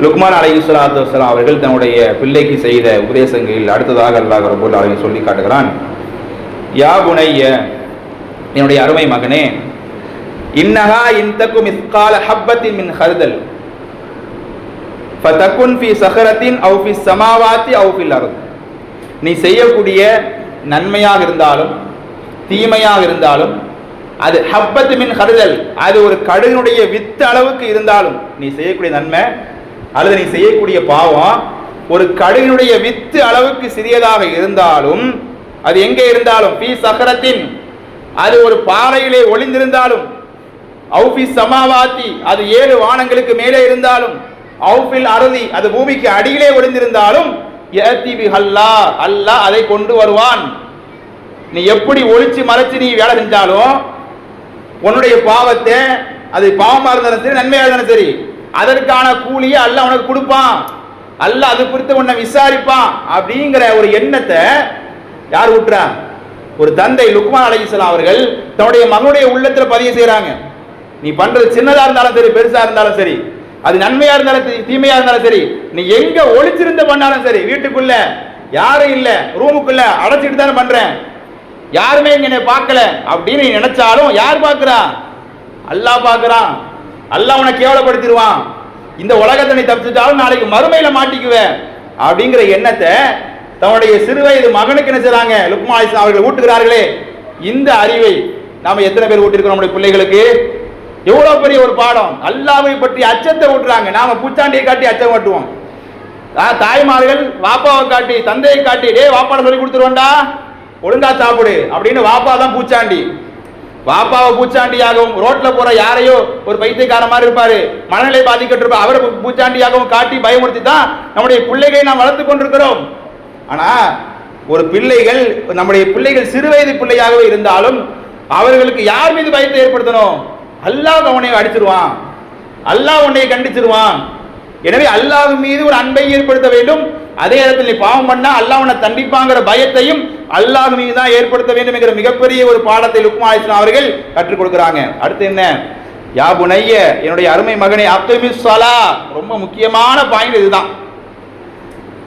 லுக்மான் அலைஹிஸ்ஸலாத்து வஸ்ஸலாம் அவர்கள் தன்னுடைய பிள்ளைக்கு செய்த உபதேசங்களில் அடுத்ததாக அல்லாஹ் ரப்பல் ஆலமீன் சொல்லி காட்டுகிறான், யா புனைய, என்னுடைய அருமை மகனே, இன்னஹா இன்தகு மிஸ்கால ஹப்பத்தின் மின் ஹர்தல் ஃபதகுன் ஃபி ஸஹரத்தின் அவ் ஃபி ஸமாவாத்தி அவ் ஃபில் அர்த். நீ செய்யக்கூடிய நன்மையாக இருந்தாலும் தீமையாக இருந்தாலும் அது ஹப்பத் மின் ஹர்தல், அது ஒரு கடுகுனுடைய வித்து அளவுக்கு இருந்தாலும், நீ செய்யக்கூடிய நன்மை அல்லது நீ செய்யக்கூடிய பாவம் ஒரு கடுகுனுடைய வித்து அளவுக்கு சிறியதாக இருந்தாலும், அது எங்கே இருந்தாலும், ஃபீ ஸஹரத்தின், அது ஒரு பாறையிலே ஒளிந்திருந்தாலும், அவு ஃபீ ஸமாவாத்தி, அது 7 வானங்களுக்கு மேலே இருந்தாலும், அவு ஃபில் அர்தி, அது பூமிக்கு அடியிலே ஒளிந்திருந்தாலும், யஅதி பிஹல்லாஹ், அல்லாஹ் அதை கொண்டு வருவான். நீ எப்படி ஒளிச்சு மறைச்சு நீ வேலை செஞ்சாலும் உன்னுடைய பாவத்தை, அது பாவமா இருந்தாலும் சரி நன்மையாக இருந்தாலும் சரி, அதற்கான கூலியை அல்லாஹ் உனக்கு கொடுப்பான். அல்லாஹ் அது குறித்து உன்னை விசாரிப்பான் அப்படிங்கிற ஒரு எண்ணத்தை யார் ஊட்டுறா? ஒரு தந்தை லுக்மான் அலைஹிஸ்ஸலாம் அவர்கள் தன்னுடைய மகனுடைய உள்ளத்துல பதிவு செய்யறாங்க. நீ பண்றது சின்னதா இருந்தாலும் சரி, பெருசா இருந்தாலும் சரி, அது நன்மையா இருந்தாலும் தீமையா இருந்தாலும் சரி, நீ எங்க ஒளிச்சிருந்து பண்ணாலும் சரி, வீட்டுக்குள்ள யாரும் இல்ல, ரூமுக்குள்ள அடைச்சிட்டு தானே பண்றேன், யாருமே என்னை பார்க்கல அப்படின்னு நீ நினைச்சாலும் யார் பார்க்கிறா? அல்லாஹ் பார்க்கிறான். அல்லாஹ் உன்னை கேவலப்படுத்திடுவான். இந்த உலகத்தை நீ தப்பிச்சிட்டாலும் நாளைக்கு மறுமையில மாட்டிக்குவ அப்படிங்கிற எண்ணத்தை தன்னுடைய சிறுவயது மகனுக்கு என்ன செய்றாங்க? லுக்மான் அலைஹிஸ்ஸலாம் அவர்கள் ஊட்டுகிறார்களே, இந்த அறிவை நாம எத்தனை பேர் ஊட்டிருக்கோம் நம்முடைய பிள்ளைகளுக்கு? எவ்வளவு பெரிய ஒரு பாடம்! அல்லாஹ்வை பற்றி அச்சத்தை ஊட்டுறாங்க. நாம பூச்சாண்டியை காட்டி அச்சம் காட்டுவோம். தாய்மார்கள் வாப்பாவை காட்டி, தந்தையை காட்டி, டே வாப்பாட சொல்லி கொடுத்துருவோண்டா, ஒழுங்கா சாப்பிடு அப்படின்னு வாப்பா தான் பூச்சாண்டி. வாப்பாவை பூச்சாண்டியாகவும், ரோட்ல போற யாரையோ ஒரு பைத்தியக்கார மாதிரி இருப்பாரு, மனநிலை பாதிக்கப்பட்டு இருப்பார், அவரை பூச்சாண்டியாகவும் காட்டி பயமுறுத்தி தான் நம்முடைய பிள்ளைகளை நாம் வளர்த்து கொண்டிருக்கிறோம். ஆனா ஒரு பிள்ளைகள், நம்முடைய பிள்ளைகள் சிறுவயது பிள்ளையாகவே இருந்தாலும் அவர்களுக்கு யார் மீது பயத்தை ஏற்படுத்தணும்? அல்லாஹ் அவனை அடிச்சிருவான், அல்லாஹ் உன்னை கண்டிச்சிருவான். எனவே அல்லாஹ் மீது ஒரு அன்பை ஏற்படுத்த வேண்டும். அதே இடத்தில் நீ பாவம் பண்ணா அல்லாஹ் உன்னை தண்டிப்பாங்கிற பயத்தையும் அல்லாஹ் மீது தான் ஏற்படுத்த வேண்டும் என்கிற மிகப்பெரிய ஒரு பாடத்தை லுக்மான் அலைஹிஸ்ஸலாம் அவர்கள் கற்றுக் கொடுக்கிறாங்க. அடுத்து என்ன? யா புனைய, என்னுடைய அருமை மகனே, அக்மிஸ் ஸலா, ரொம்ப முக்கியமான பாயிண்ட் இதுதான்.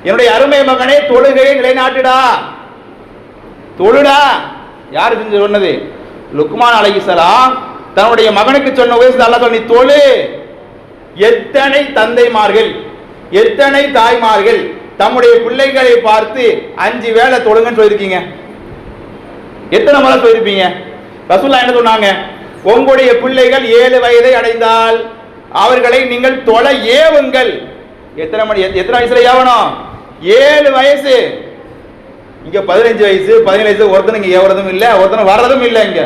என்னுடைய அருமை மகனே, தொழுகையை நிலைநாட்டுடா, தொழுடா. யாரு சொன்னது? லுக்மான் அலைஹிஸ்ஸலாம் தன்னுடைய மகனுக்கு சொன்ன வயசு அல்லாஹ் சொல்லி தொழு. எத்தனை தந்தைமார்கள், எத்தனை தாய்மார்கள் தம்முடைய பிள்ளைகளை பார்த்து 5 வேளை தொழுங்கன்னு சொல்லியிருக்கீங்க? எத்தனை முறை சொல்லியிருப்பீங்க? ரசூலுல்லாஹ் என்ன சொன்னாங்க? உங்களுடைய பிள்ளைகள் 7 வயதை அடைந்தால் அவர்களை நீங்கள் தொலை ஏவுங்கள். எத்தனை வயசுல ஏவணும்? 7 வயசு. இங்க 15 வயசு 17 வயசு ஒருத்தன் இங்க ஏவறதும் இல்ல, ஒருத்தன் வர்றதும் இல்ல. இங்க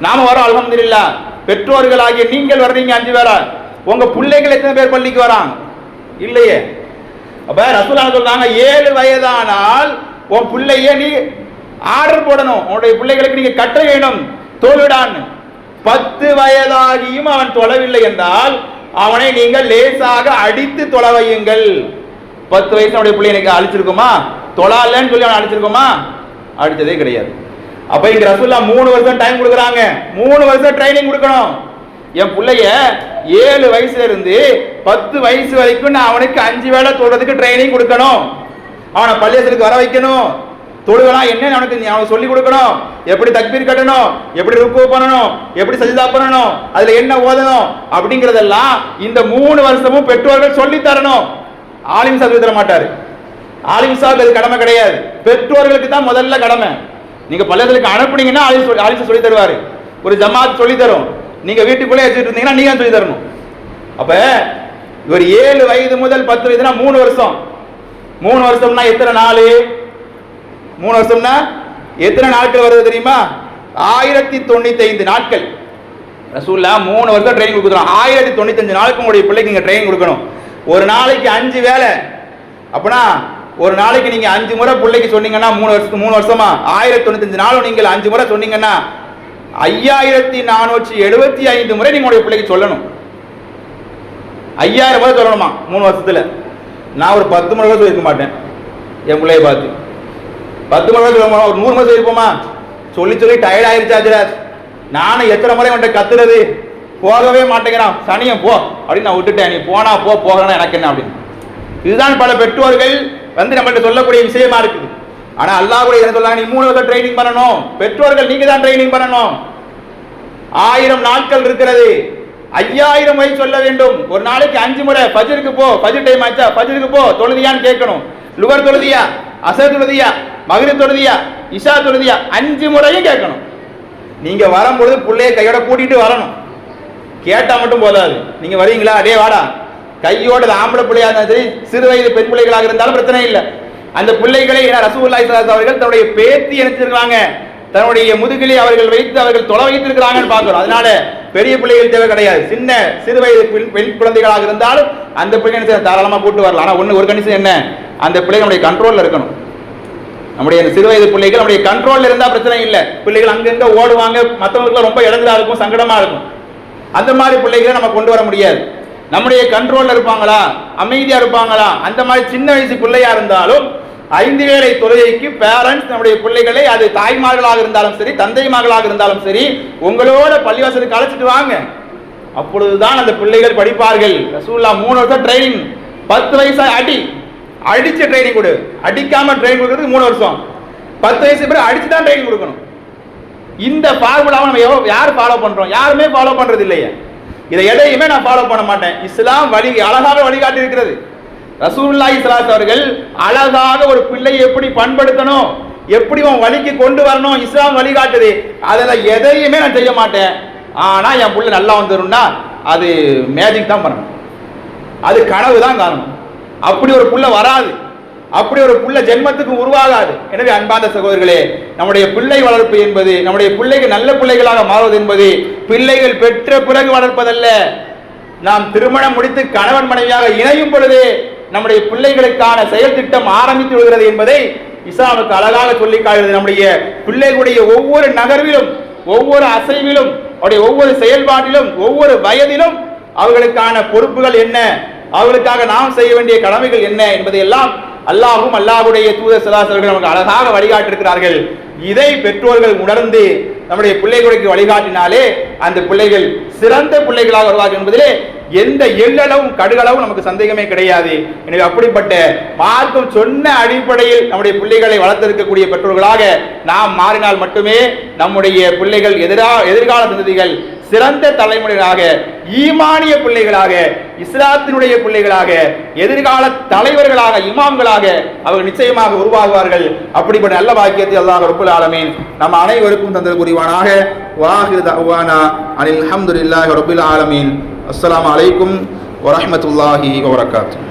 நாம வரோம், அல்ஹம்துலில்லாஹ். பெற்றோர்களாகிய நீங்கள் வர்றீங்க 5 பேரா. உங்க பிள்ளைகள் எத்தனை பேர் பள்ளிக்கு வராங்க? இல்லையே. அப்ப ரசூலுல்லாஹ் சொல்றாங்க 7 வயதானால் உன் பிள்ளைய நீ ஆர்டர் போடணும், உன்னுடைய பிள்ளைகளுக்கு நீங்க கட்ட வேணும், தொழுடான்னு. 10 வயதாகியும் அவன் தொழவில்லை என்றால் அவனை நீங்கள் லேசாக அடித்து தொலை வையுங்கள். 10 வயசு அவனுடைய பிள்ளை எனக்கு அழிச்சிருக்குமா? தொழாலன்னு சொல்லி அவன் அழிச்சிருக்குமா? அடிச்சதே கிடையாது. அப்ப இங்க ரசூலுல்லாஹ் 3 வருஷம் டைம் கொடுக்குறாங்க. 3 வருஷம் ட்ரைனிங் கொடுக்கணும். என் பிள்ளைய 7 வயசுல இருந்து 10 வயசு வரைக்கும் நான் அவனுக்கு 5 வேளை தொழுறதுக்கு ட்ரைனிங் கொடுக்கணும். அவனை பள்ளியத்துக்கு வர வைக்கணும். தொழுகலாம் என்ன அவனுக்கு சொல்லி கொடுக்கணும். எப்படி தக்பீர் கட்டணும், எப்படி ருக்கு பண்ணணும், எப்படி சஜ்தா பண்ணணும், அதுல என்ன ஓதணும் அப்படிங்கறதெல்லாம் இந்த 3 வருஷமும் பெற்றோர்கள் சொல்லி தரணும். ஆலிம் சாஹிப் தர மாட்டாரு. ஆலிம் சாஹிப் அது கடமை கிடையாது, பெற்றோர்களுக்கு தான் முதல்ல கடமை. நீங்க பள்ளியத்துக்கு அனுப்புனீங்கன்னா ஆலிம் சொல்லி தருவாரு, ஒரு ஜமாத் சொல்லி தரும். நீங்க வீட்டுக்குள்ளே வச்சுட்டு இருந்தீங்கன்னா நீங்க சொல்லி தரணும். அப்ப இவர் 7 வயது முதல் 10 வயதுனா 3 வருஷம். 3 வருஷம்னா எத்தனை நாள்? 3 வருஷம்னா எத்தனை நாட்கள் வருது தெரியுமா? 1095 நாட்கள். ரசூலுல்லாஹ் 3 வருஷம் ட்ரைனிங் கொடுக்குறாங்க. 1095 நாளுக்கு உங்களுடைய பிள்ளைக்கு நீங்க ட்ரைனிங் கொடுக்கணும். ஒரு நாளைக்கு 5 வேளை. அப்பனா ஒரு நாளைக்கு நீங்க 5 முறை பிள்ளைக்கு சொன்னீங்கன்னா 3 வருஷமா 1095 நாளும் நீங்கள் 5 முறை சொன்னீங்கன்னா 5475 முறை நீங்க உங்களுடைய பிள்ளைக்கு சொல்லணும். 5000 முறை சொல்லணுமா 3 வருஷத்துல? நான் ஒரு 10 முறை சொல்லியிருக்க மாட்டேன் என் பிள்ளைய பார்த்து. 10 முறை சொல்ல, ஒரு 100 முறை சொல்லியிருப்போமா? சொல்லி சொல்லி டயர்ட் ஆயிருச்சா? நானும் எத்தனை முறை அவன்கிட்ட கத்துறது, போகவே மாட்டேங்கிறான், சனியம் போ அப்படின்னு நான் விட்டுட்டேன். நீ போனா போ, போகணும் எனக்கு என்ன அப்படின்னு. இதுதான் பல பெற்றோர்கள் நம்மள்ட்ட சொல்லக்கூடிய விஷயமா இருக்குது. ஆனா அல்லாஹ் கூட என்ன சொல்றாங்க? நீ 3 வருஷம் ட்ரைனிங் பண்ணணும். பெற்றோர்கள் நீங்க தான் ட்ரைனிங் பண்ணணும். 1000 நாட்கள் இருக்கிறது. 5000 வரை சொல்ல வேண்டும். ஒரு நாளைக்கு 5 முறை ஃபஜ்ருக்கு போ, ஃபஜ்ர் டைம் ஆச்சா, ஃபஜ்ருக்கு போ, தொழுதியான்னு கேட்கணும். லுகர் தொழுதியா, அசர் தொழுதியா, மக்ரிப் தொழுதியா, இஷா தொழுதியா, 5 முறையும் கேட்கணும். நீங்க வரும்பொழுது பிள்ளைய கையோட கூட்டிட்டு வரணும். கேட்டா மட்டும் போதாது. நீங்க வரீங்களா? டே வாடா. கையோட ஆம்பளை பிள்ளையா இருந்தாலும் சரி, சிறு வயது பெண் பிள்ளைகளாக இருந்தாலும் பிரச்சனை இல்லை. அந்த பிள்ளைகளை ரசூலுல்லாஹி ஸல்லல்லாஹு அலைஹி அவர்கள் தன்னுடைய பேத்தி நினைச்சிருக்காங்க, தன்னுடைய முதுகிலே அவர்கள் வைத்து அவர்கள் தொலை வைத்திருக்கிறாங்கன்னு பார்க்கிறோம். அதனால பெரிய பிள்ளைகள் தேவை கிடையாது. சின்ன சிறு வயது பெண் குழந்தைகளாக இருந்தாலும் அந்த பிள்ளைகளை தாராளமா கூட்டு வரலாம். ஆனா ஒரு கண்டிஷன் என்ன? அந்த பிள்ளைகள் நம்முடைய கண்ட்ரோல்ல இருக்கணும். நம்முடைய சிறு வயது பிள்ளைகள் நம்முடைய கண்ட்ரோல்ல இருந்தா பிரச்சனை இல்லை. பிள்ளைகள் அங்கங்க ஓடுவாங்க, மற்றவங்களுக்கு ரொம்ப இழந்தா இருக்கும், சங்கடமா இருக்கும். அந்த மாதிரி பிள்ளைகளை நம்ம கொண்டு வர முடியாது. நம்முடைய கண்ட்ரோல்ல இருப்பாங்களா, அமைதியா இருப்பாங்களா? அந்த மாதிரி சின்ன வயசு பிள்ளையா இருந்தாலும் 5 வேளை தொழுகைக்கு பேரண்ட்ஸ் நம்முடைய பிள்ளைகளை, அது தாய்மார்களாக இருந்தாலும் சரி தந்தைமார்களாக இருந்தாலும் சரி, உங்களோட பள்ளிவாசலுக்கு அழைச்சிட்டு வாங்க. அப்பொழுதுதான் அந்த பிள்ளைகள் படிப்பார்கள். ரசூலுல்லாஹ் 3 வருஷம் ட்ரைனிங், 10 வயசா அடிச்ச ட்ரைனிங் கொடு, அடிக்காம ட்ரைனிங் கொடுக்கறதுக்கு 3 வருஷம், 10 வயசு பிறகு அடிச்சு தான் ட்ரைனிங் கொடுக்கணும். இந்த ஃபார்முலாவை நம்ம யார் ஃபாலோ பண்றோம்? யாருமே ஃபாலோ பண்றது இல்லையே. இதை எதையுமே நான் ஃபாலோ பண்ண மாட்டேன். இஸ்லாம் வழி அழகாக வழிகாட்டி இருக்கிறது. ரசூலுல்லாஹி ஸல்லல்லாஹு அலைஹி அவர்கள் அழகாக ஒரு பிள்ளையை எப்படி பண்படுத்தணும், எப்படி அவன் வழிக்கு கொண்டு வரணும் இஸ்லாம் வழிகாட்டுது. அதில் எதையுமே நான் செய்ய மாட்டேன். ஆனா என் பிள்ளை நல்லா வந்துடும்னா அது மேஜிக் தான் பண்ணணும், அது கனவு தான் காரணம். அப்படி ஒரு புள்ள வராது, அப்படி ஒரு புள்ள ஜென்மத்துக்கு உருவாகாது. எனவே அன்பார்ந்த சகோதரர்களே, நம்முடைய பிள்ளை வளர்ப்பு என்பது, நம்முடைய பிள்ளைகள் நல்ல பிள்ளைகளாக மாறுவது என்பது பிள்ளைகள் பெற்ற பிறகு வளர்ப்பதல்ல. நாம் திருமணம் முடித்து கணவன் மனைவியாக இணையும் பொழுதே நம்முடைய பிள்ளைகளுக்கான செயல் திட்டம் ஆரம்பித்து விடுகிறது என்பதை இஸ்லாமுக்கு அழகாக சொல்லி காட்டுகிறது. நம்முடைய பிள்ளைகளுடைய ஒவ்வொரு நகர்விலும், ஒவ்வொரு அசைவிலும், அவருடைய ஒவ்வொரு செயல்பாட்டிலும், ஒவ்வொரு வயதிலும் அவர்களுக்கான பொறுப்புகள் என்ன, அவர்களுக்காக நாம் செய்ய வேண்டிய கடமைகள் என்ன என்பதை எல்லாம் அல்லாஹ்வும் அல்லாஹ்வுடைய தூதர் ஸல்லல்லாஹு அலைஹி வஸல்லம் நமக்கு அழகாக வழிகாட்டியிருக்கிறார்கள். இதை பெற்றோர்கள் உணர்ந்து நம்முடைய பிள்ளைகளுக்கு வழிகாட்டினாலே அந்த பிள்ளைகள் சிறந்த பிள்ளைகளாக வருவார்கள் என்பதிலே எந்த எள்ளளவும் கடுகளவும் நமக்கு சந்தேகமே கிடையாது. எனவே அப்படிப்பட்ட மார்க்கம் சொன்ன அடிப்படையில் நம்முடைய பிள்ளைகளை வளர்த்திருக்கக்கூடிய பெற்றோர்களாக நாம் மாறினால் மட்டுமே நம்முடைய பிள்ளைகள் எதிர்கால சந்ததிகள் சிறந்த தலைமுறைகளாக, ஈமானிய பிள்ளைகளாக, இஸ்லாத்தினுடைய பிள்ளைகளாக, எதிர்கால தலைவர்களாக, இமாம்களாக அவர்கள் நிச்சயமாக உருவாகுவார்கள். அப்படிப்பட்ட நல்ல பாக்கியத்தை அல்லாஹ் ரப்பல் ஆலமீன் நம் அனைவருக்கும் தந்தல் புரிவானாக. வாஹிரு தஅவானா அனில் ஹம்துலில்லாஹி ரப்பில் ஆலமீன். அஸ்ஸலாமு அலைக்கும் வரஹ்மத்துல்லாஹி வபரகாத்துஹு.